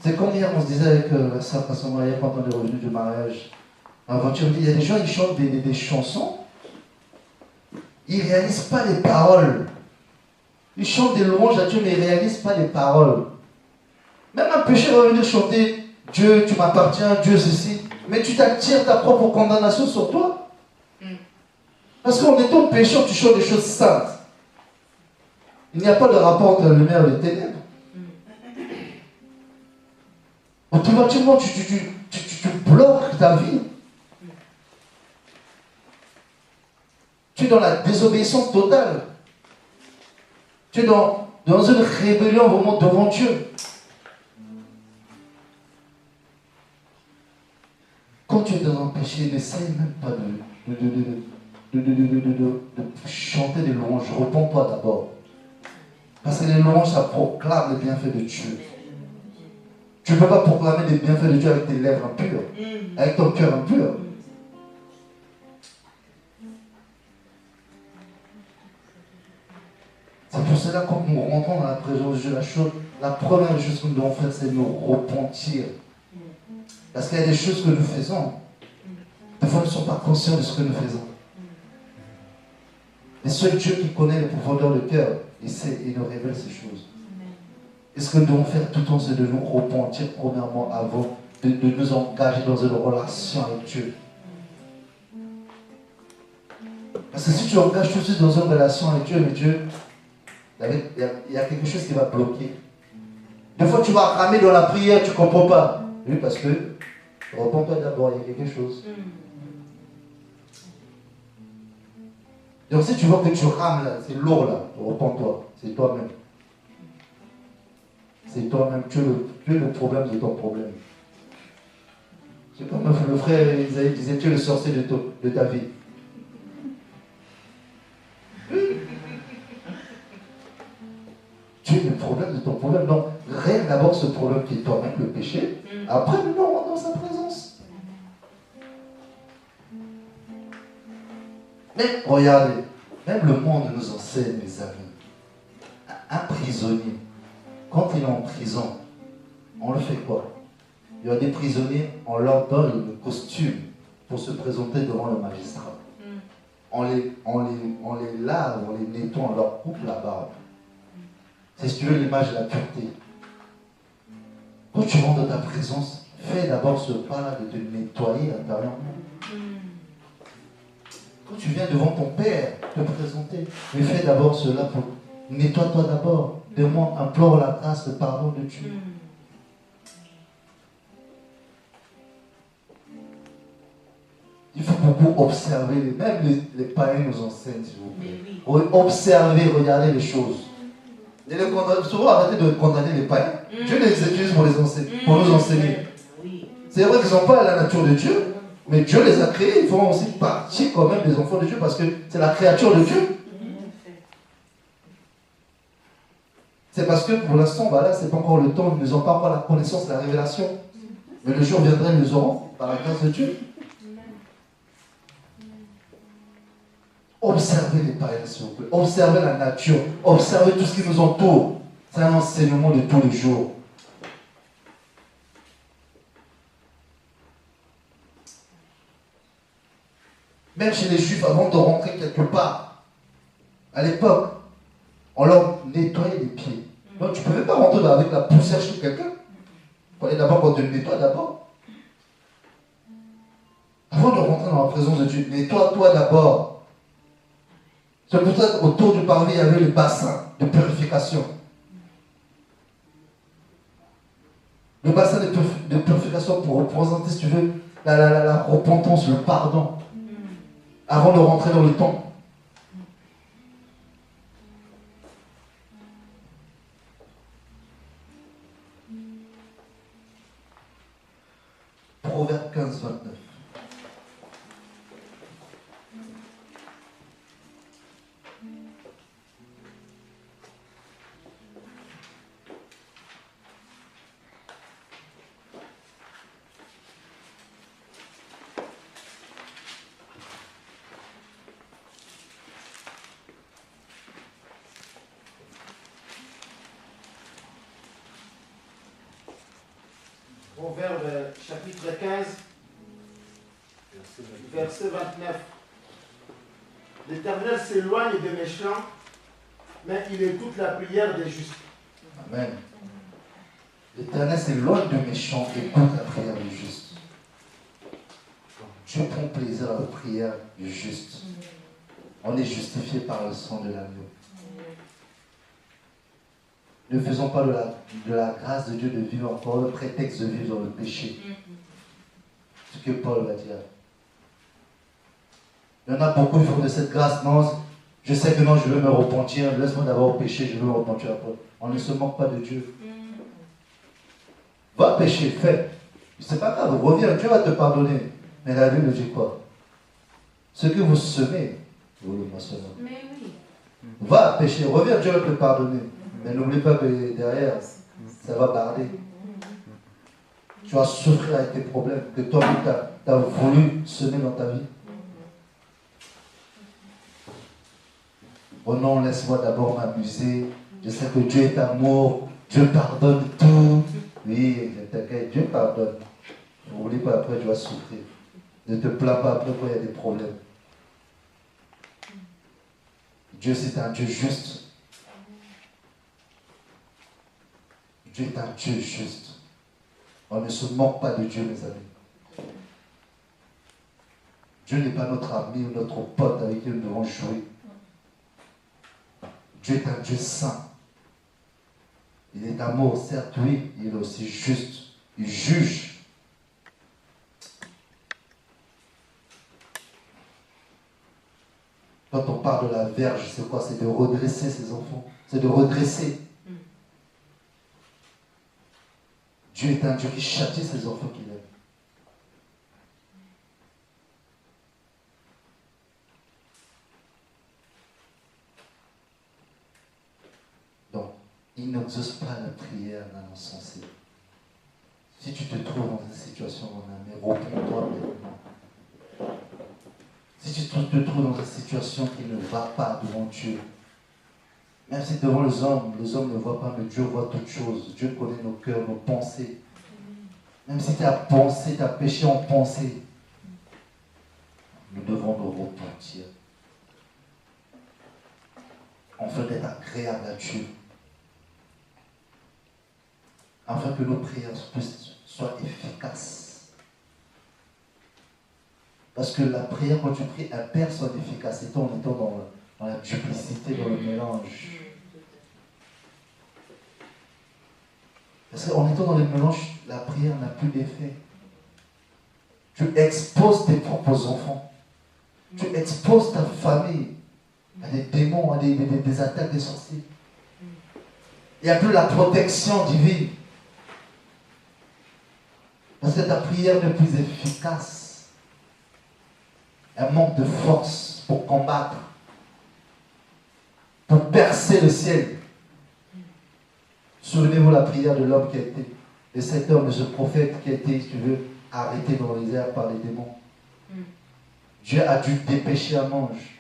C'est comme hier, on se disait avec la sœur Passomaria quand on est revenu du mariage. Il y a des gens qui chantent des chansons, ils ne réalisent pas les paroles. Ils chantent des louanges à Dieu, mais ils ne réalisent pas les paroles. Même un pécheur va venir chanter Dieu, tu m'appartiens, Dieu ceci. Mais tu t'attires ta propre condamnation sur toi. Parce qu'en étant pécheur, tu chantes des choses saintes. Il n'y a pas de rapport entre la lumière et les ténèbres. Automatiquement, tu bloques ta vie. Tu es dans la désobéissance totale. Tu es dans une rébellion vraiment devant Dieu. Quand tu es dans un péché, n'essaye même pas de chanter des louanges. Repends-toi d'abord. Parce que les louanges, ça proclame les bienfaits de Dieu. Tu ne peux pas proclamer les bienfaits de Dieu avec tes lèvres impures, avec ton cœur impur. C'est pour cela que quand nous rentrons dans la présence de Dieu, la première chose que nous devons faire, c'est nous repentir. Parce qu'il y a des choses que nous faisons. Des fois, nous ne sommes pas conscients de ce que nous faisons. Et seul Dieu qui connaît les profondeurs du cœur, il sait et nous révèle ces choses. Et ce que nous devons faire tout le temps, c'est de nous repentir premièrement avant de nous engager dans une relation avec Dieu. Parce que si tu engages tout de suite dans une relation avec Dieu, mais Dieu, il y a quelque chose qui va bloquer. Des fois, tu vas ramer dans la prière, tu ne comprends pas. Oui, parce que, repens-toi d'abord, il y a quelque chose. Donc si tu vois que tu rames là, c'est lourd là, repens-toi, c'est toi-même. C'est toi-même, tu es le problème de ton problème. C'est comme le frère Isaïe disait, tu es le sorcier de ta vie. Tu es le problème de ton problème. Donc, règle d'abord ce problème qui est toi-même, le péché. Après, nous rentrons dans sa présence. Mais regardez, même le monde nous enseigne, mes amis. Un prisonnier, quand il est en prison, on le fait quoi? Il y a des prisonniers, on leur donne le costume pour se présenter devant le magistrat. On les lave, on les nettoie, on leur coupe la barbe. C'est si tu veux l'image de la pureté. Quand tu rentres dans ta présence, fais d'abord ce pas-là de te nettoyer intérieurement. Quand tu viens devant ton Père, te présenter, mais fais d'abord cela pour nettoie-toi d'abord. Demande, implore la grâce, le pardon de Dieu. Il faut beaucoup observer, même les païens nous enseignent, s'il vous plaît. Observer, regarder les choses. Et souvent arrêter de condamner les païens. Dieu les utilise pour nous enseigner. C'est vrai qu'ils ne sont pas à la nature de Dieu, mais Dieu les a créés, ils font aussi partie quand même des enfants de Dieu parce que c'est la créature de Dieu. C'est parce que pour l'instant, voilà, ce n'est pas encore le temps, ils n'ont pas encore la connaissance, la révélation. Mais le jour viendra, ils nous auront, par la grâce de Dieu. Observez les païens, s'il vous plaît. Observez la nature. Observez tout ce qui nous entoure. C'est un enseignement de tous les jours. Même chez les Juifs, avant de rentrer quelque part, à l'époque, on leur nettoyait les pieds. Donc tu ne pouvais pas rentrer avec la poussière chez quelqu'un. Il fallait d'abord qu'on te nettoie d'abord. Avant de rentrer dans la présence de Dieu, nettoie-toi d'abord. C'est pour ça qu'autour du parvis, il y avait le bassin de purification. Le bassin de purification pour représenter, si tu veux, la repentance, le pardon. Avant de rentrer dans le temple. Proverbe 15, 29. Proverbe chapitre 15, verset 29. L'Éternel s'éloigne des méchants, mais il écoute la prière des justes. Amen. L'Éternel s'éloigne du méchant et écoute la prière du juste. Dieu prend plaisir à la prière du juste. On est justifié par le sang de l'agneau. Ne faisons pas de la grâce de Dieu de vivre encore le prétexte de vivre dans le péché. Ce que Paul va dire. Il y en a beaucoup qui font de cette grâce. Non, je sais que non, je veux me repentir. Laisse-moi d'abord pécher, je veux me repentir après. On ne se moque pas de Dieu. Va pécher, fais. C'est pas grave, reviens, Dieu va te pardonner. Mais la Bible dit quoi? Ce que vous semez, vous le moissonnez. Mais oui. Va pécher, reviens, Dieu va te pardonner. Mais n'oublie pas que derrière, ça va barder. Tu vas souffrir avec tes problèmes que toi-même tu as voulu semer dans ta vie. Oh non, laisse-moi d'abord m'amuser. Je sais que Dieu est amour. Dieu pardonne tout. Oui, t'inquiète, Dieu pardonne. N'oublie pas, après tu vas souffrir. Ne te plains pas après quand il y a des problèmes. Dieu, c'est un Dieu juste. Dieu est un Dieu juste. On ne se moque pas de Dieu, mes amis. Dieu n'est pas notre ami ou notre pote avec qui nous devons jouer. Dieu est un Dieu saint. Il est amour, certes, oui, il est aussi juste. Il juge. Quand on parle de la verge, c'est quoi? C'est de redresser ses enfants. C'est de redresser. Dieu est un Dieu qui châtie ses enfants qu'il aime. Donc, il n'exauce pas la prière d'un insensé. Si tu te trouves dans une situation, mon ami, reprends-toi maintenant. Si tu te trouves dans une situation qui ne va pas devant Dieu, même si devant les hommes ne voient pas, mais Dieu voit toutes choses. Dieu connaît nos cœurs, nos pensées. Même si tu as pensé, tu as péché en pensée, nous devons nous repentir. Afin d'être agréable à Dieu. Afin que nos prières soient efficaces. Parce que la prière, quand tu pries, elle perd son efficacité en étant dans la duplicité, dans le mélange. Parce qu'en étant dans le mélange, la prière n'a plus d'effet. Tu exposes tes propres enfants. Tu exposes ta famille à des démons, à des attaques des sorciers. Il n'y a plus la protection divine. Parce que ta prière n'est plus efficace. Elle manque de force pour combattre, pour percer le ciel. Souvenez-vous la prière de l'homme qui a été, de cet homme, de ce prophète qui a été, si tu veux, arrêté dans les airs par les démons. Dieu a dû dépêcher un ange.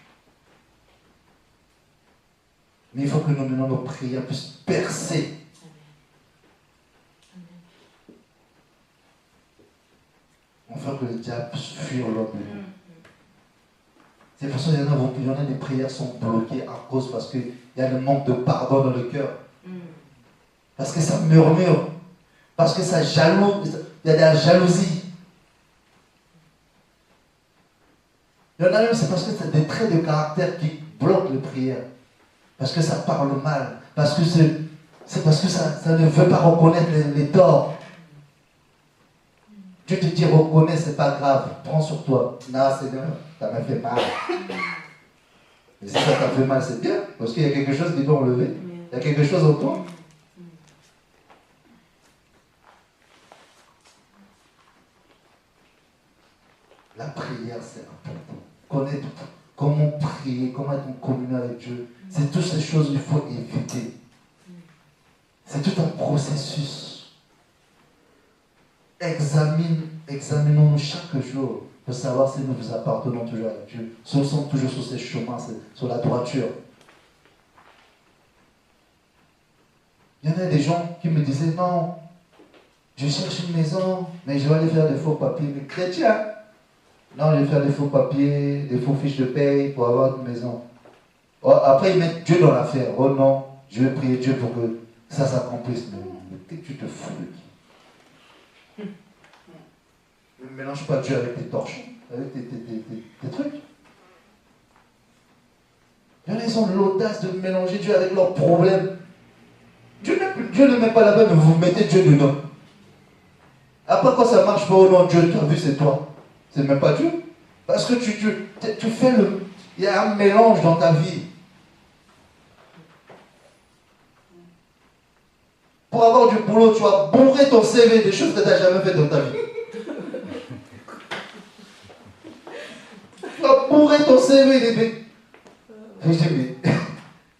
Mais il faut que nous menons nos prières puissent percer. Afin que le diable puisse fuir l'homme de nous. C'est pour ça qu'il y en a des prières qui sont bloquées à cause parce qu'il y a le manque de pardon dans le cœur. Parce que ça murmure. Parce que ça jalouse. Il y a de la jalousie. Il y en a même, c'est parce que c'est des traits de caractère qui bloquent les prières. Parce que ça parle mal. Parce que c'est parce que ça ne veut pas reconnaître les torts. Dieu te dit reconnais, c'est pas grave. Prends sur toi. Non, c'est bien. Ça m'a fait mal. Mais si ça t'a fait mal, c'est bien. Parce qu'il y a quelque chose qui doit enlever. Il y a quelque chose en toi. La prière, c'est important. Connaître comment prier, comment être en communion avec Dieu. C'est toutes ces choses qu'il faut éviter. C'est tout un processus. Examinons-nous chaque jour pour savoir si nous vous appartenons toujours à Dieu, si nous sommes toujours sur ces chemins, sur la droiture. Il y en a des gens qui me disaient, non, je cherche une maison, mais je vais aller faire des faux papiers. Mais chrétiens, non, je vais faire des faux papiers, des faux fiches de paye pour avoir une maison. Oh, après, ils mettent Dieu dans l'affaire. Oh non, je vais prier Dieu pour que ça s'accomplisse. Mais tu te fous de qui? Ne mélange pas Dieu avec tes torchons, avec tes trucs. Il y en a, ils ont l'audace de mélanger Dieu avec leurs problèmes. Dieu ne met pas là-bas, mais vous mettez Dieu dedans. Après, quand ça marche pas, oh non, Dieu, tu as vu, c'est toi. C'est même pas Dieu. Parce que tu fais le... Il y a un mélange dans ta vie. Pour avoir du boulot, tu vas bourrer ton CV des choses que tu n'as jamais faites dans ta vie. Tu vas bourrer ton CV des... Je dis, mais...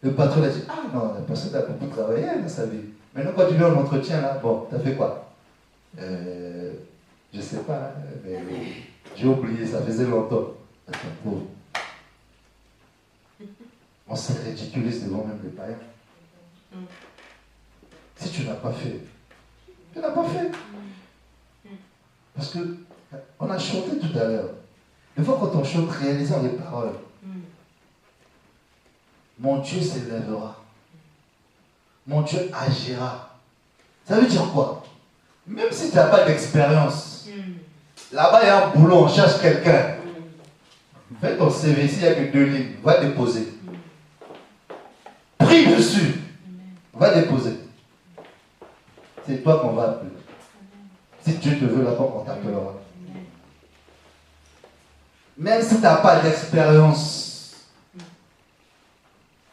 Le patron a dit, ah non, la personne a beaucoup travaillé dans sa vie. Maintenant, quand tu viens en entretien, là, bon, t'as fait quoi? Je sais pas, mais j'ai oublié, ça faisait longtemps. Attends, pauvre. On se ridiculise devant même les païens. Si tu n'as pas fait, tu n'as pas fait. Parce que, on a chanté tout à l'heure. Des fois, quand on chante, réalisant les paroles, mon Dieu s'élèvera. Mon Dieu agira. Ça veut dire quoi? Même si tu n'as pas d'expérience, là-bas il y a un boulot, on cherche quelqu'un. Fais ton CV, s'il n'y a que 2 lignes, va déposer. Prie dessus. Va déposer. C'est toi qu'on va appeler. Si Dieu te veut là-bas, on t'appellera. Même si tu n'as pas d'expérience,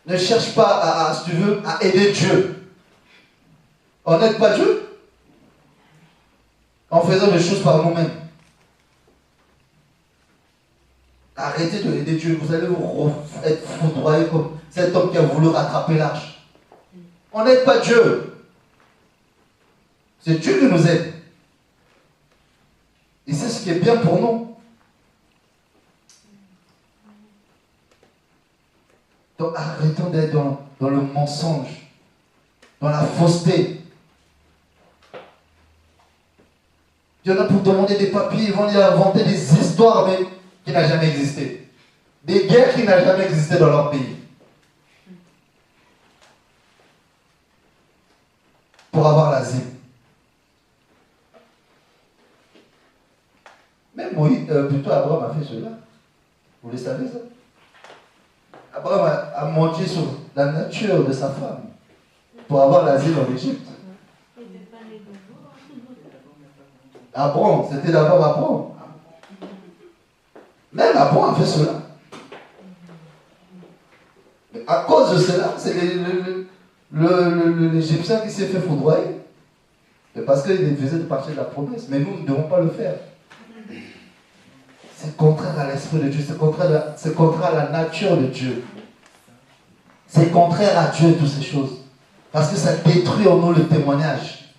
ne cherche pas si tu veux, à aider Dieu. On n'aide pas Dieu en faisant les choses par nous-mêmes. Arrêtez de aider Dieu. Vous allez vous être foudroyé comme cet homme qui a voulu rattraper l'arche. On n'aide pas Dieu. C'est Dieu qui nous aide. Et c'est ce qui est bien pour nous. Donc arrêtons d'être dans le mensonge, dans la fausseté. Il y en a pour demander des papiers, ils vont y inventer des histoires mais, qui n'ont jamais existé. Des guerres qui n'ont jamais existé dans leur pays. Pour avoir l'asile. Même Moïse, plutôt Abraham a fait cela. Vous le savez ça? Abraham a menti sur la nature de sa femme pour avoir l'asile en Égypte. Abraham, c'était d'abord Abraham. Même Abraham a fait cela. Mais à cause de cela, c'est l'Égyptien qui s'est fait foudroyer. C'est parce qu'il faisait partie de la promesse. Mais nous ne devons pas le faire. C'est contraire à l'esprit de Dieu, c'est contraire à la nature de Dieu. C'est contraire à Dieu, toutes ces choses. Parce que ça détruit en nous le témoignage.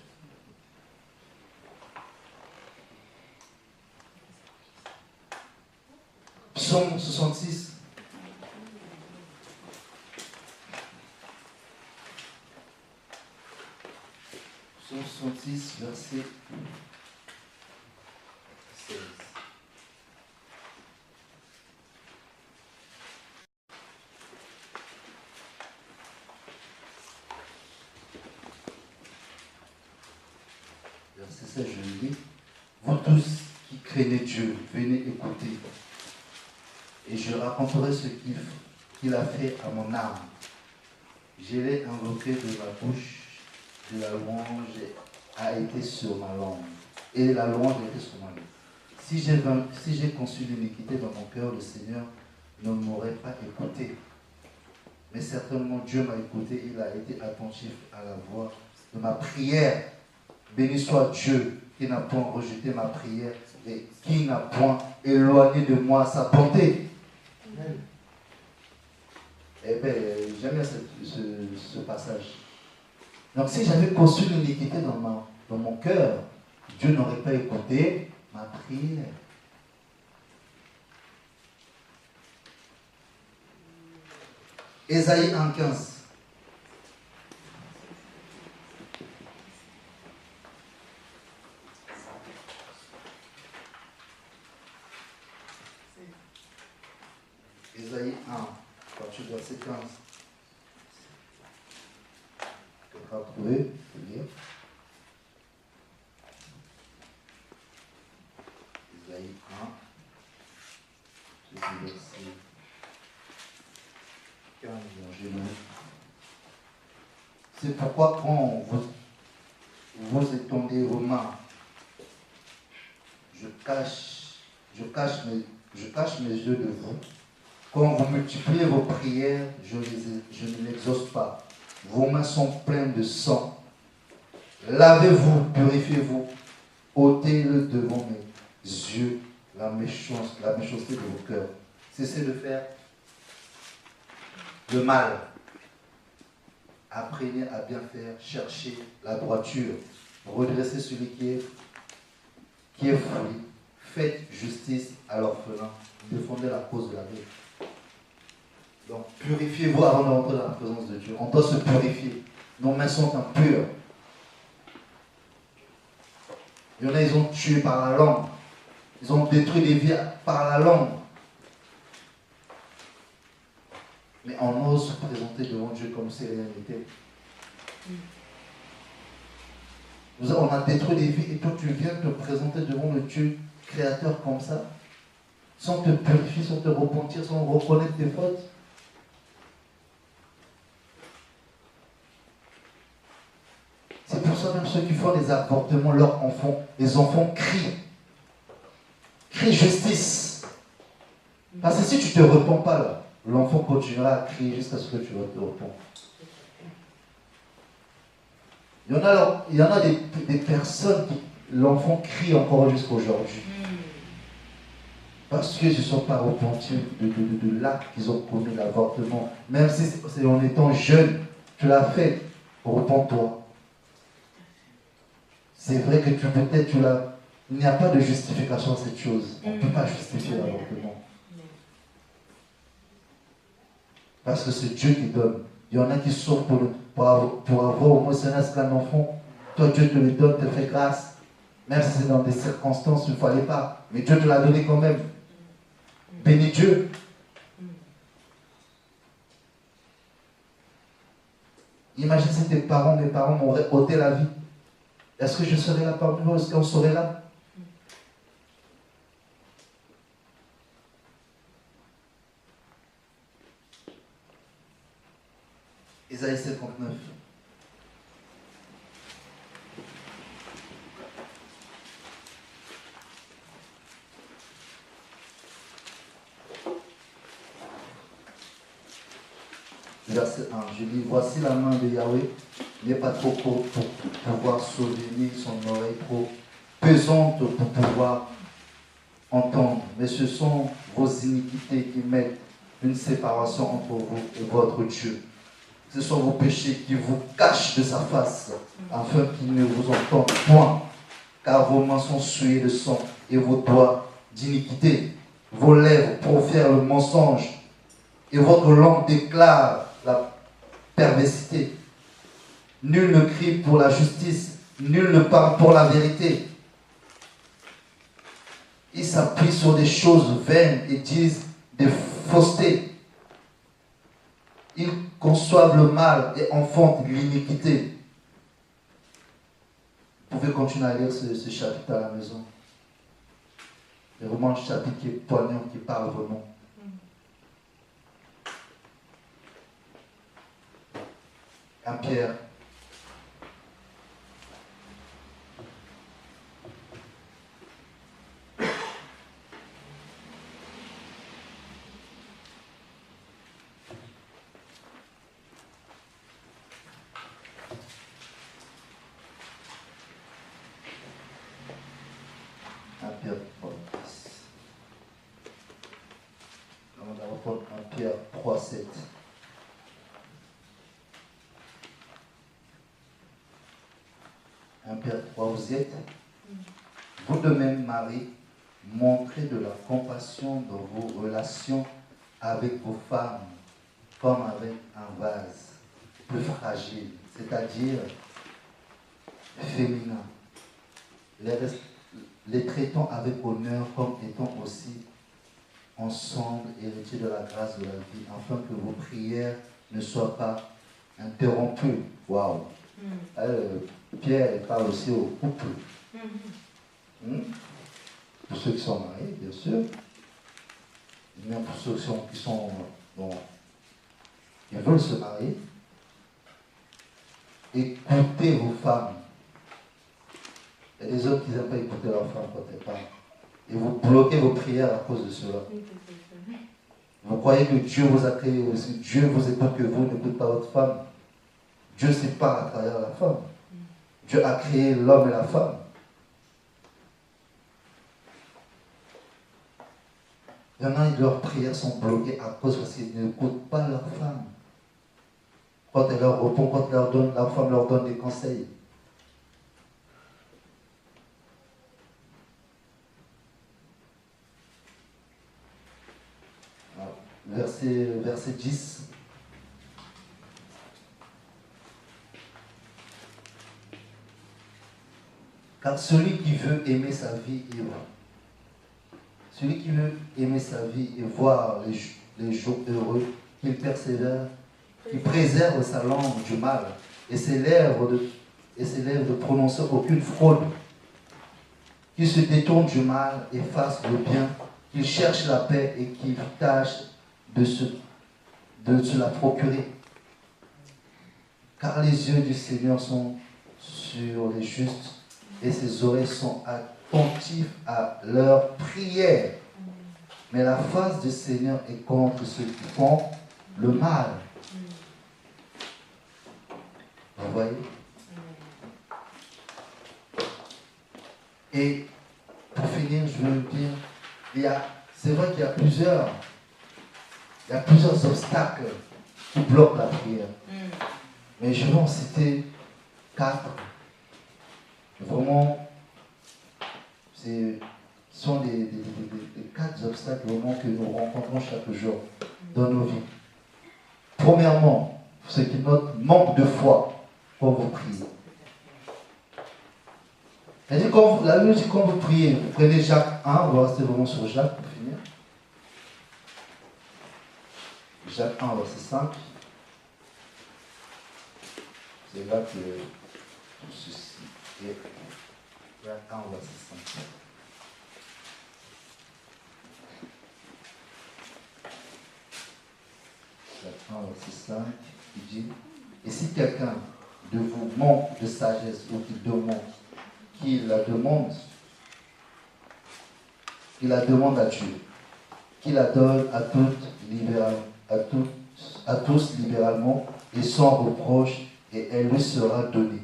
Psaume 66. Psaume 66, verset 16. Verset 16, je le lis. Vous tous qui craignez Dieu, venez écouter. Et je raconterai ce qu'il a fait à mon âme. Je l'ai invoqué de ma bouche, de la louange a été sur ma langue. Et la louange a été sur ma langue. Si j'ai conçu l'iniquité dans mon cœur, le Seigneur ne m'aurait pas écouté. Mais certainement Dieu m'a écouté, il a été attentif à la voix de ma prière. Béni soit Dieu qui n'a point rejeté ma prière et qui n'a point éloigné de moi sa bonté. Amen. Eh bien, j'aime bien ce passage. Donc, si j'avais conçu l'iniquité dans mon cœur, Dieu n'aurait pas écouté ma prière. Ésaïe 1,15. Ésaïe 1, partir du verset 15. Quelqu'un a trouvé? Je peux lire. Ésaïe 1, c'est le verset 15 en général. C'est pourquoi quand vous étendez vos mains, je cache mes yeux de vous. Quand vous multipliez vos prières, je ne les exauce pas. Vos mains sont pleines de sang. Lavez-vous, purifiez-vous. ôtez-le devant mes yeux, la méchanceté de vos cœurs. Cessez de faire le mal. Apprenez à bien faire, cherchez la droiture. Redressez celui qui est fou. Faites justice à l'orphelin. Défendez la cause de la vie. Donc, purifiez-vous avant d'entrer dans la présence de Dieu. On doit se purifier. Nos mains sont impures. Il y en a, ils ont tué par la langue. Ils ont détruit des vies par la langue. Mais on ose se présenter devant Dieu comme si rien n'était. On a détruit des vies et toi tu viens te présenter devant le Dieu créateur comme ça, sans te purifier, sans te repentir, sans reconnaître tes fautes. C'est pour ça même ceux qui font des avortements, leurs enfants, les enfants crient justice. Parce que si tu ne te repens pas là, l'enfant continuera à crier jusqu'à ce que tu te repens. Il y en a des personnes qui, l'enfant crie encore jusqu'à aujourd'hui. Parce qu'ils ne se sont pas repentis de l'acte qu'ils ont commis, l'avortement. Même si c'est en étant jeune, tu l'as fait, repens-toi. C'est vrai que peut-être tu l'as. Il n'y a pas de justification à cette chose. On ne peut pas justifier l'avortement. Parce que c'est Dieu qui donne. Il y en a qui souffrent pour avoir au moins un enfant. Toi, Dieu te le donne, te fait grâce. Même si c'est dans des circonstances où il ne fallait pas. Mais Dieu te l'a donné quand même. Bénis Dieu. Imagine si mes parents m'auraient ôté la vie. Est-ce que je serais là parmi vous? Est-ce qu'on serait là? Ésaïe 59. Verset 1, je dis, voici la main de Yahweh, n'est pas trop courte pour pouvoir sauver, ni son oreille trop pesante pour pouvoir entendre. Mais ce sont vos iniquités qui mettent une séparation entre vous et votre Dieu. Ce sont vos péchés qui vous cachent de sa face, afin qu'il ne vous entende point. Car vos mains sont souillées de sang et vos doigts d'iniquité. Vos lèvres profèrent le mensonge et votre langue déclare la perversité. Nul ne crie pour la justice, nul ne parle pour la vérité. Ils s'appuient sur des choses vaines et disent des faussetés. Ils conçoivent le mal et enfantent l'iniquité. Vous pouvez continuer à lire ce chapitre à la maison. C'est vraiment un chapitre qui est poignant, qui parle vraiment. 1 Pierre. pourquoi vous y êtes. Vous de même, Marie, montrez de la compassion dans vos relations avec vos femmes, comme avec un vase plus fragile, c'est-à-dire féminin. Les traitons avec honneur comme étant aussi ensemble héritiers de la grâce de la vie, afin que vos prières ne soient pas interrompues. Waouh! Pierre il parle aussi au couple. Pour ceux qui sont mariés, bien sûr. Même pour ceux qui veulent se marier. Écoutez vos femmes. Il y a des hommes qui n'aiment pas écouter leurs femmes quand elles parlent. Et vous bloquez vos prières à cause de cela. Vous croyez que Dieu vous a créé aussi. Dieu vous écoute que vous n'écoutez pas votre femme. Dieu se parle à travers la femme. Dieu a créé l'homme et la femme. Il y en a, leurs prières sont bloquées à cause parce qu'ils n'écoutent pas leur femme. Quand elle leur répond, quand leur femme leur donne des conseils. Verset 10. Car celui qui veut aimer sa vie et voir les jours heureux, qu'il persévère, qu'il préserve sa langue du mal et ses lèvres de prononcer aucune fraude, qu'il se détourne du mal et fasse le bien, qu'il cherche la paix et qu'il tâche de se la procurer. Car les yeux du Seigneur sont sur les justes et ses oreilles sont attentives à leurs prières. Mais la face du Seigneur est contre ceux qui font le mal. Vous voyez? Et pour finir, je veux dire, c'est vrai qu'il y a plusieurs obstacles qui bloquent la prière. Mais je vais en citer 4. Vraiment, ce sont les 4 obstacles vraiment que nous rencontrons chaque jour dans nos vies. Premièrement, ce qui note manque de foi quand vous priez. C'est-à-dire, la Bible dit quand vous priez, vous prenez Jacques 1, on va rester vraiment sur Jacques pour finir. Jacques 1, verset 5. C'est là que tout ceci est. Jacques 1, verset 5. Jacques 1, verset 5, il dit, et si quelqu'un de vous manque de sagesse ou qu'il la demande à Dieu, qu'il la donne à tous libéralement et sans reproche, et elle lui sera donnée.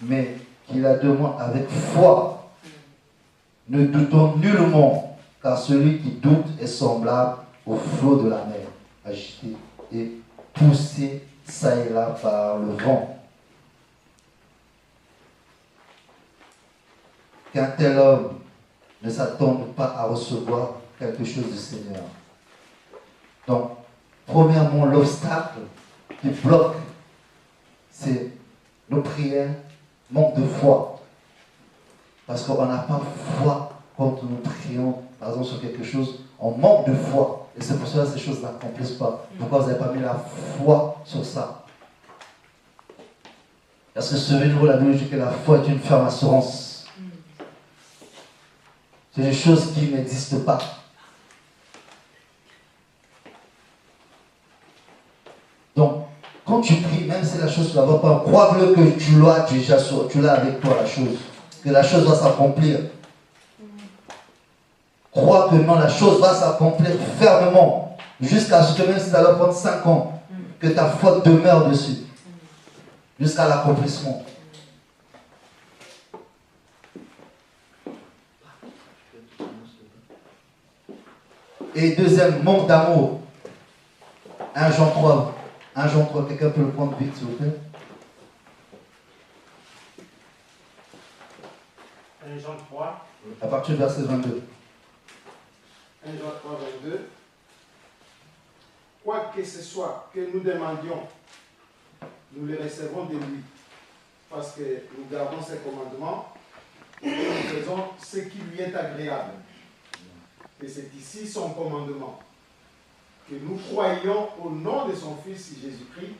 Mais qu'il la demande avec foi, ne doutons nullement, car celui qui doute est semblable au flot de la mer, agité et poussé ça et là par le vent. Qu'un tel homme ne s'attende pas à recevoir quelque chose du Seigneur. Donc, premièrement, l'obstacle qui bloque, c'est nos prières, manque de foi. Parce qu'on n'a pas foi quand nous prions, par exemple, sur quelque chose, on manque de foi. Et c'est pour cela que ces choses n'accomplissent pas. Pourquoi vous n'avez pas mis la foi sur ça? Parce que souvenez-vous, la Bible dit que la foi est une ferme assurance. C'est des choses qui n'existent pas. Donc, quand tu pries, même si la chose ne va pas, crois-le que tu l'as déjà, tu l'as avec toi la chose. Que la chose va s'accomplir. Crois que non, la chose va s'accomplir fermement. Jusqu'à ce que même si ça va prendre 5 ans, que ta foi demeure dessus. Jusqu'à l'accomplissement. Et deuxième, manque d'amour. 1 Jean 3. 1 Jean 3, quelqu'un peut le prendre vite, s'il vous plaît. 1 Jean 3. À partir du verset 22. 1 Jean 3, 22. Quoi que ce soit que nous demandions, nous les recevons de lui. Parce que nous gardons ses commandements et nous faisons ce qui lui est agréable. Et c'est ici son commandement. Que nous croyions au nom de son Fils Jésus-Christ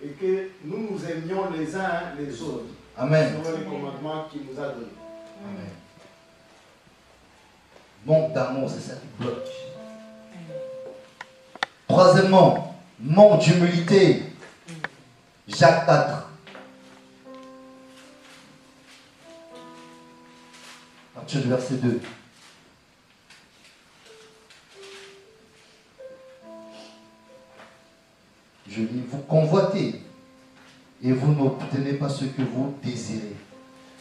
et que nous nous aimions les uns les autres. Amen. Selon les commandements qu'il nous a donnés. Amen. Manque d'amour, c'est ça qui bloque. Troisièmement, manque d'humilité. Jacques 4. À partir du verset 2. Je lis, vous convoitez et vous n'obtenez pas ce que vous désirez.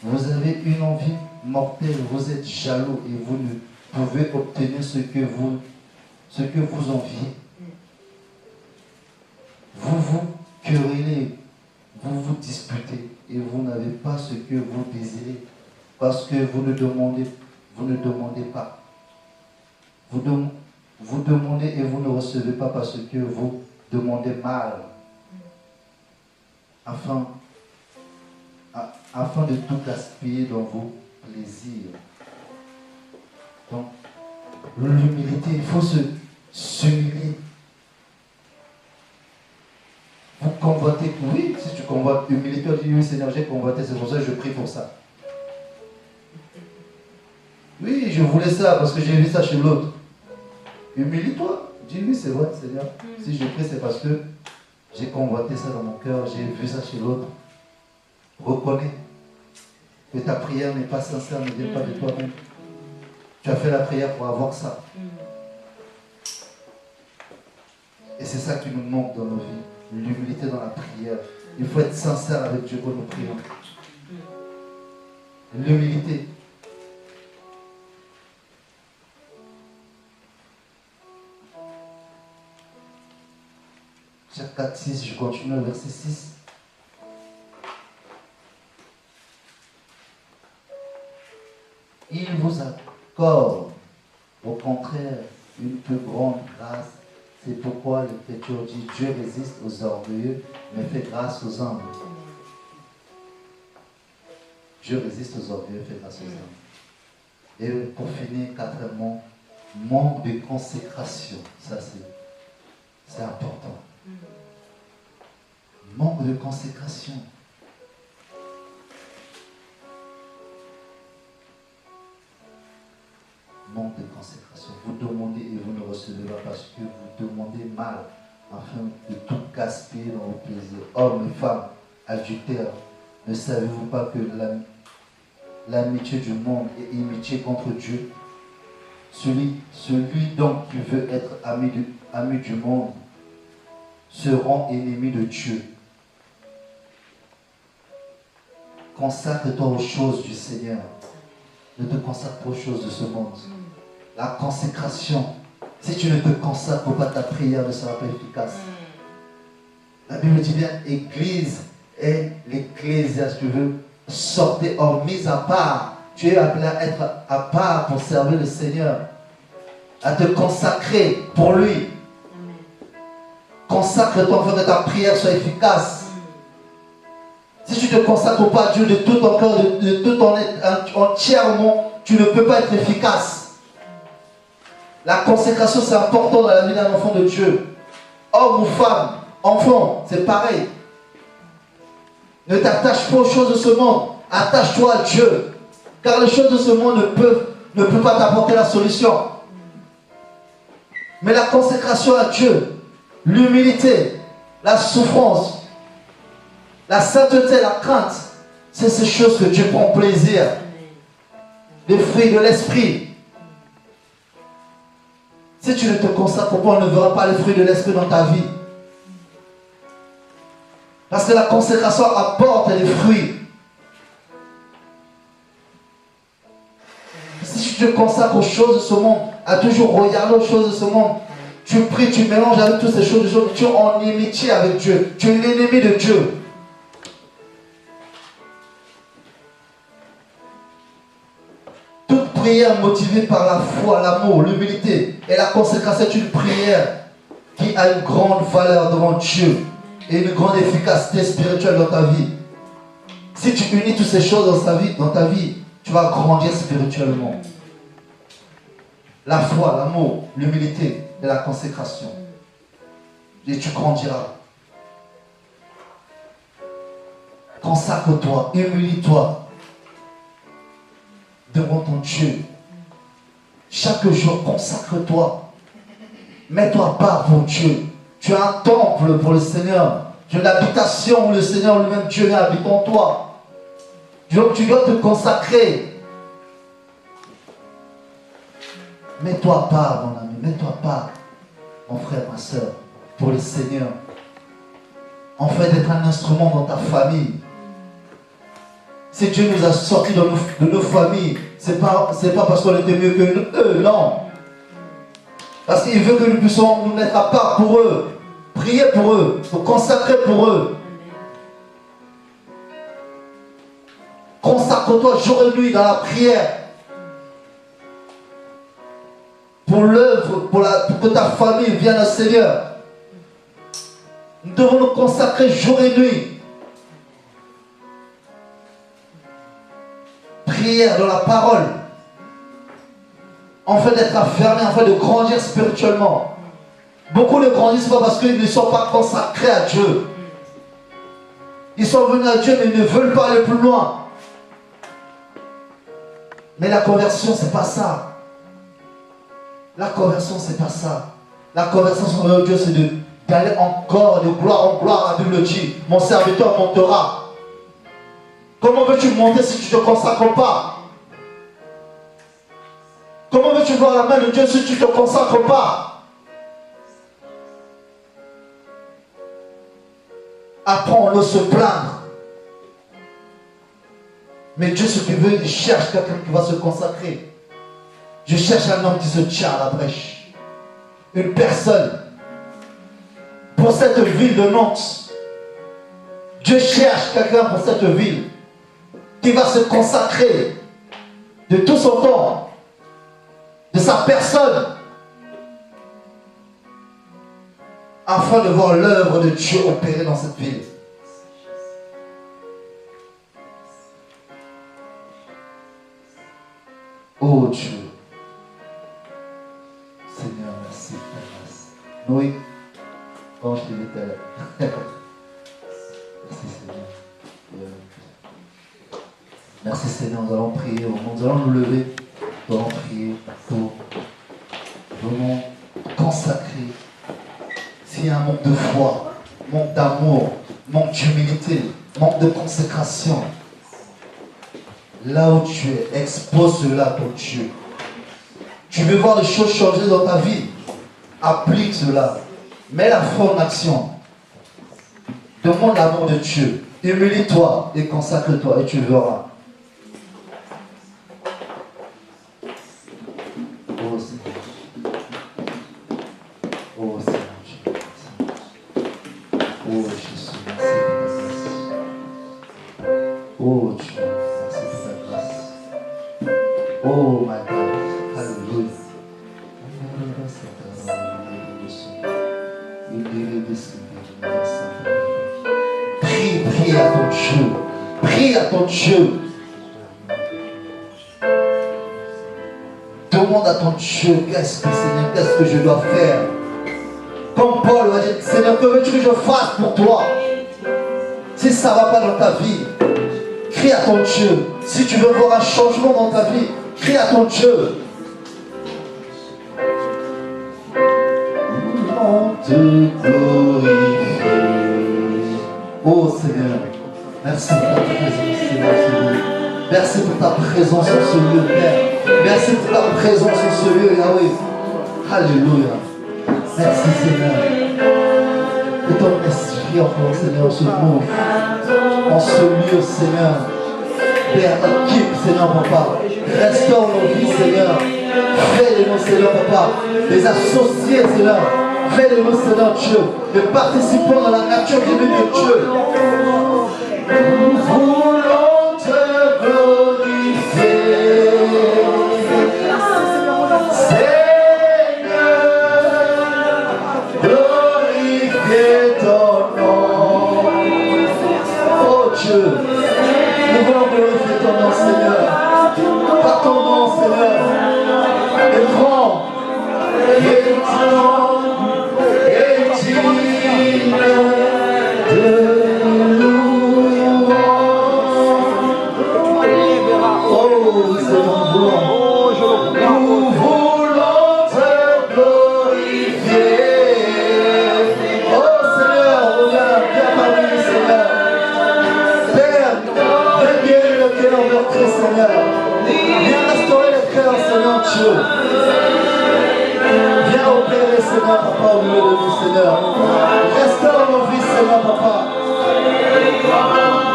Vous avez une envie mortelle, vous êtes jaloux et vous ne pouvez obtenir ce que vous enviez. Vous vous querellez, vous vous disputez et vous n'avez pas ce que vous désirez parce que vous ne demandez pas. Vous demandez et vous ne recevez pas parce que vous demandez mal afin de tout gaspiller dans vos plaisirs. Donc, l'humilité, il faut s'humilier. Vous convoitez, oui, si tu convoites, humilité, tu dis oui Seigneur, j'ai convoité, c'est pour ça que je prie pour ça. Oui, je voulais ça parce que j'ai vu ça chez l'autre. Humilie-toi, dis oui, c'est vrai Seigneur. Si je prie, c'est parce que j'ai convoité ça dans mon cœur, j'ai vu ça chez l'autre. Reconnais que ta prière n'est pas sincère, ne vient pas de toi-même. Tu as fait la prière pour avoir ça. Et c'est ça qui nous manque dans nos vies. L'humilité dans la prière. Il faut être sincère avec Dieu quand nous prions. L'humilité. Jacques 4, 6, je continue au verset 6. Il vous accorde, au contraire, une plus grande grâce. C'est pourquoi l'Écriture dit Dieu résiste aux orgueilleux, mais fait grâce aux humbles. Dieu résiste aux orgueilleux, fait grâce aux humbles. Et pour finir, quatrièmement, manque de consécration. Ça, c'est important. Manque de consécration. Manque de consécration. Vous demandez et vous ne recevez pas parce que vous demandez mal afin de tout gaspiller dans vos plaisirs. Hommes et femmes, adultères, ne savez-vous pas que l'amitié du monde est inimitié contre Dieu? Celui donc qui veut être ami du monde se rend ennemi de Dieu. Consacre-toi aux choses du Seigneur. Ne te consacre pas aux choses de ce monde. La consécration. Si tu ne te consacres pas, ta prière ne sera pas efficace. La Bible dit bien, Église et l'Ecclésia, si tu veux, sortez hors, mise à part. Tu es appelé à être à part pour servir le Seigneur. À te consacrer pour lui. Consacre-toi afin que ta prière soit efficace. Si tu ne te consacres pas à Dieu de tout ton cœur, de tout ton être entièrement, tu ne peux pas être efficace. La consécration, c'est important dans la vie d'un enfant de Dieu. Homme ou femme, enfant, c'est pareil. Ne t'attache pas aux choses de ce monde. Attache-toi à Dieu. Car les choses de ce monde ne peuvent pas t'apporter la solution. Mais la consécration à Dieu, l'humilité, la souffrance, la sainteté, la crainte, c'est ces choses que Dieu prend plaisir. Les fruits de l'esprit. Si tu ne te consacres pas, on ne verra pas les fruits de l'esprit dans ta vie. Parce que la consécration apporte les fruits. Si tu te consacres aux choses de ce monde, à toujours regarder aux choses de ce monde, tu pries, tu mélanges avec toutes ces choses de ce monde, tu es en inimitié avec Dieu. Tu es l'ennemi de Dieu. prière motivée par la foi, l'amour, l'humilité et la consécration est une prière qui a une grande valeur devant Dieu et une grande efficacité spirituelle dans ta vie. Si tu unis toutes ces choses dans ta vie, tu vas grandir spirituellement. La foi, l'amour, l'humilité et la consécration. Et tu grandiras. Consacre-toi, humilie-toi devant ton Dieu. Chaque jour, consacre-toi. Mets-toi à part pour Dieu. Tu as un temple pour le Seigneur. Tu as une habitation où le Seigneur lui-même, Dieu habite en toi. Donc tu dois te consacrer. Mets-toi à part, mon ami. Mets-toi à part, mon frère, ma soeur, pour le Seigneur. En fait, d'être un instrument dans ta famille. Si Dieu nous a sortis de nos familles, c'est pas parce qu'on était mieux que eux, non. Parce qu'il veut que nous puissions nous mettre à part pour eux, prier pour eux, nous consacrer pour eux. Consacre-toi jour et nuit dans la prière. Pour l'œuvre, pour que ta famille vienne au Seigneur. Nous devons nous consacrer jour et nuit. Prière dans la parole. En fait d'être affermé, en fait de grandir spirituellement. Beaucoup ne grandissent pas parce qu'ils ne sont pas consacrés à Dieu. Ils sont venus à Dieu mais ils ne veulent pas aller plus loin. Mais la conversion, c'est pas ça. La conversion, c'est pas ça. La conversion sur Dieu, c'est d'aller encore de gloire en gloire. La Bible dit, mon serviteur montera. Comment veux-tu monter si tu ne te consacres pas? Comment veux-tu voir la main de Dieu si tu ne te consacres pas? Après, on ose se plaindre. Mais Dieu, ce qu'il veut, il cherche quelqu'un qui va se consacrer. Je cherche un homme qui se tient à la brèche. Une personne. Pour cette ville de Nantes. Dieu cherche quelqu'un pour cette ville. Qui va se consacrer de tout son temps, de sa personne, afin de voir l'œuvre de Dieu opérer dans cette ville. Oh Dieu, Seigneur, merci, merci. Oui, quand je t'ai dit tout à l'heure. Merci Seigneur. Merci Seigneur, nous allons prier, nous allons nous lever, nous allons prier pour vraiment consacrer. S'il y a un manque de foi, manque d'amour, manque d'humilité, manque de consécration, là où tu es, expose cela pour Dieu. Tu veux voir les choses changer dans ta vie, applique cela, mets la foi en action. Demande l'amour de Dieu, humilie-toi et consacre-toi et tu verras. Oh Seigneur, oh Jésus, merci pour ta grâce. Oh Dieu, merci pour ta grâce. Oh my God, hallelujah. Prie à ton Dieu. Prie à ton Dieu. Demande à ton Dieu, qu'est-ce que je dois faire? Comme Paul va dire, Seigneur, que veux-tu que je fasse pour toi? Si ça ne va pas dans ta vie, crie à ton Dieu. Si tu veux voir un changement dans ta vie, crie à ton Dieu. On te glorifie. Oh Seigneur, merci pour ta présence, Seigneur. Merci pour ta présence sur ce lieu, Père. Merci pour ta présence sur ce lieu, Yahweh. Alléluia. Merci, Seigneur. Que ton esprit encore, Seigneur, se mouve en ce lieu, Seigneur. Père, équipe, Seigneur, Papa. Restaure nos vies, Seigneur. Fais de nous, Seigneur, Papa. Les associés, Seigneur. Fais de nous, Seigneur Dieu. Les participants dans la nature divine de Dieu. Nous voulons te glorifier. Dieu. Viens opérer, Seigneur, Papa, au milieu de nous, Seigneur. Restaure nos vies, Seigneur, Papa.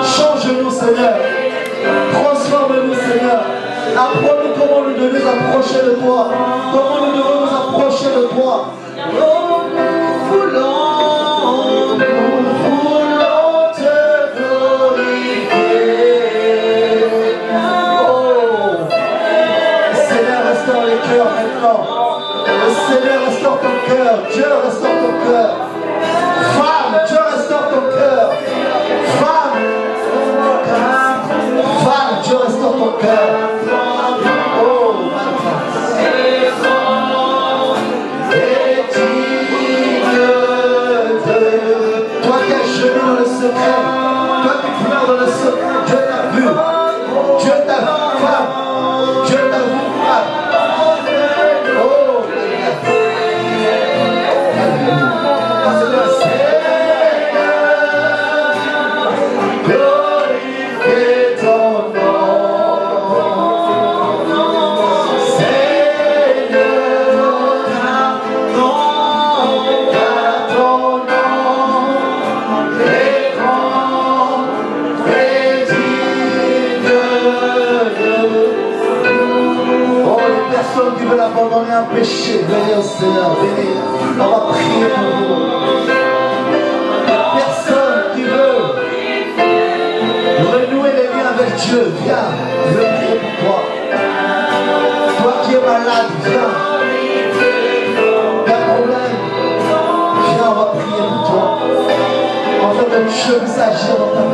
Change-nous, Seigneur. Transforme-nous, Seigneur. Apprends-nous comment nous devons nous approcher de toi. Comment nous devons nous approcher de toi. Oh, nous voulons te glorifier. Oh, Seigneur, restaure les cœurs maintenant. Seigneur, restaure ton cœur. Dieu, restaure ton cœur. Femme, Dieu, restaure ton cœur. Femme, Dieu, restaure ton cœur. Oh, ma grâce. Toi qui as jeûné dans le secret, toi qui pleures dans le secret, Dieu t'a vu. Dieu t'a vu, femme. Dieu t'a vu, femme. Oh, glorifiez ton nom. Qui veulent abandonner un péché, venez au Seigneur, venez, on va prier pour vous. Personne qui veut renouer les liens avec Dieu, viens, je vais prier pour toi. Toi qui es malade, viens. Pas de problème, viens, on va prier pour toi. Enfin, que Dieu puisse agir dans ta vie.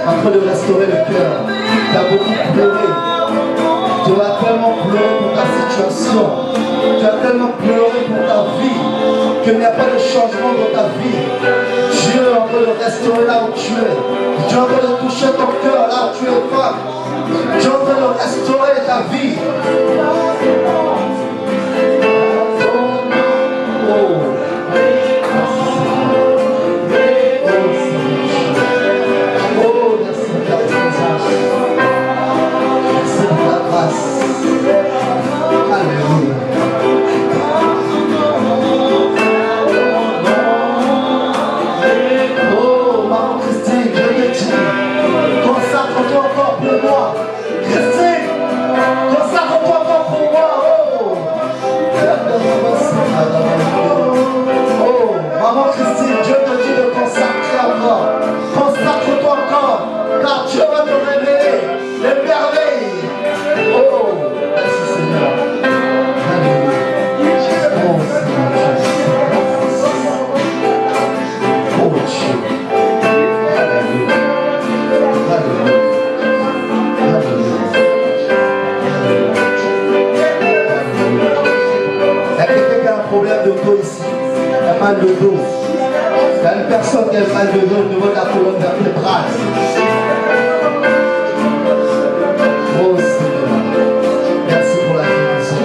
En train de restaurer le cœur. Tu as beaucoup pleuré. Tu as tellement pleuré pour ta situation. Tu as tellement pleuré pour ta vie qu'il n'y a pas de changement dans ta vie. Dieu est en train de restaurer là où tu es. Dieu est en train de toucher ton cœur là où tu es femme. Dieu est en train de restaurer ta vie. Consacre-toi encore pour moi. Christine, consacre-toi encore pour moi. problème de dos ici, un mal de dos. Il y a une personne qui a un mal de dos au niveau de la colonne vertébrale. Oh Seigneur, merci pour la guérison.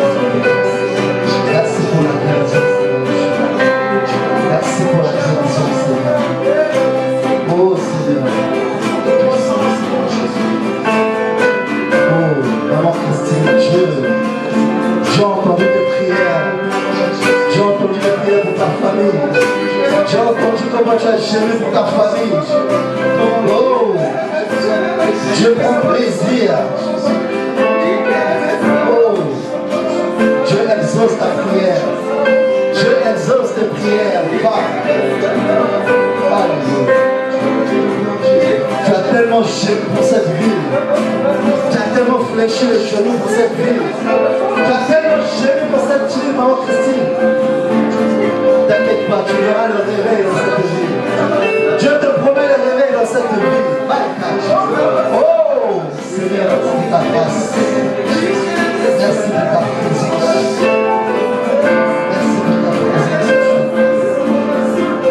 Merci pour la guérison. Merci pour la guérison, Seigneur. Oh Seigneur. Oh, maman Christine, j'ai entendu tes prières. J'ai entendu tes prières pour ta famille. J'ai entendu comment tu as géré pour ta famille. Oh, Dieu prend plaisir. Oh, Dieu exauce ta prière. Dieu exauce tes prières. Alléluia. Tu as tellement géré pour cette ville. Tu as tellement fléchi les genoux pour cette ville. Tu as tellement géré pour cette ville, maman Christine. T'inquiète pas, tu verras le réveil dans cette ville. Dieu te promet le réveil dans cette ville. Oh, Seigneur, merci pour ta grâce. Merci pour ta présence. Merci pour ta présence.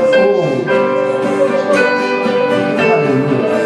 Oh, alléluia.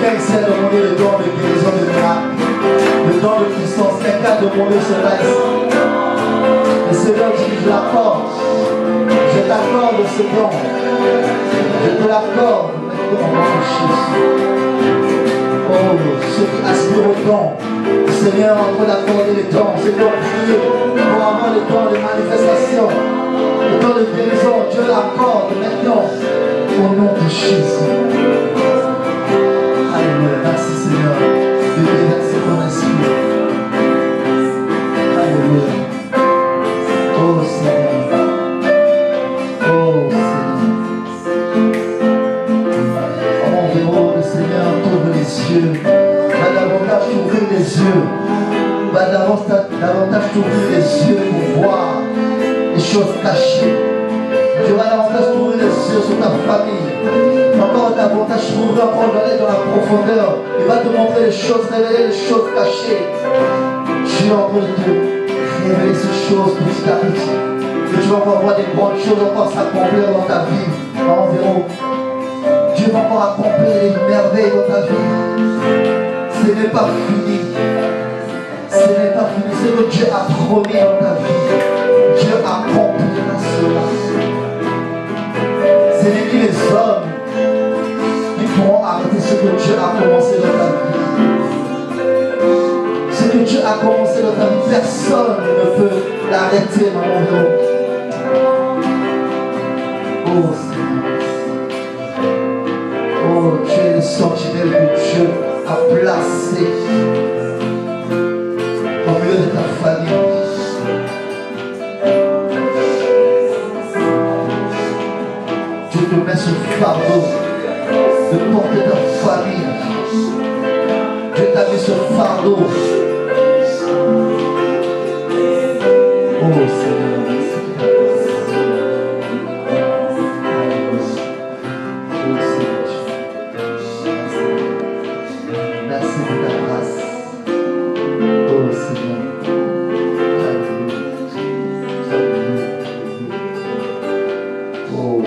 Quelqu'un ici a demandé le don de guérison de miracle, le don de puissance. Quelqu'un a demandé cela ici. Le Seigneur dit, je l'accorde. Je t'accorde ce don. Je te l'accorde maintenant au nom de Jésus. Oh, ceux qui aspirent au don, le Seigneur est en train d'accorder les dons. Seigneur, priez pour avoir les dons de manifestation, le don de guérison. Dieu l'accorde maintenant au nom de Jésus. Alléluia. Merci Seigneur de déverser ton esprit. Alléluia. Oh Seigneur. Oh Seigneur. Le Seigneur t'ouvre les yeux. Va davantage t'ouvrir les yeux. Va davantage t'ouvrir les yeux pour voir les choses cachées. Tu vas davantage t'ouvrir les yeux sur ta famille. Encore davantage t'ouvrir encore d'aller dans la profondeur. Il va te montrer les choses, révéler les choses cachées. Tu es en train de te révéler ces choses petit à petit. Et tu vas encore voir des bonnes choses encore s'accomplir dans ta vie. Environ. Dieu va encore accomplir les merveilles dans ta vie. Ce n'est pas fini. Ce n'est pas fini. C'est que Dieu a promis dans ta vie. Dieu accomplira cela. Ce n'est ni les hommes qui pourront arrêter ce que Dieu a commencé dans ta vie. Ce que Dieu a commencé dans ta vie, personne ne peut l'arrêter, maman Véro. Oh Seigneur. Oh, tu es le sentinelle que Dieu a placé au milieu de ta famille. Dieu te met ce fardeau de porter ta famille. Dieu t'a mis ce fardeau. Oh Seigneur, merci de ta grâce. Oh Seigneur. Oh,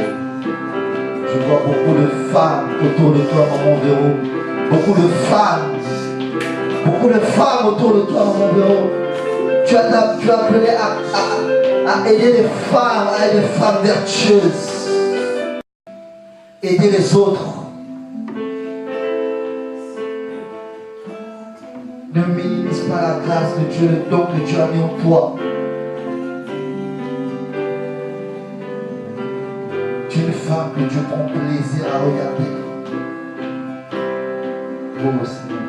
je vois beaucoup de femmes autour de toi, maman Véro. Beaucoup de femmes autour de toi, maman Véro. Tu as appelé à aider les femmes, à être des femmes vertueuses. Aider les autres. Ne minimise pas la grâce de Dieu, le don que Dieu a mis en toi. Tu es une femme que Dieu prend plaisir à regarder. Oh Seigneur.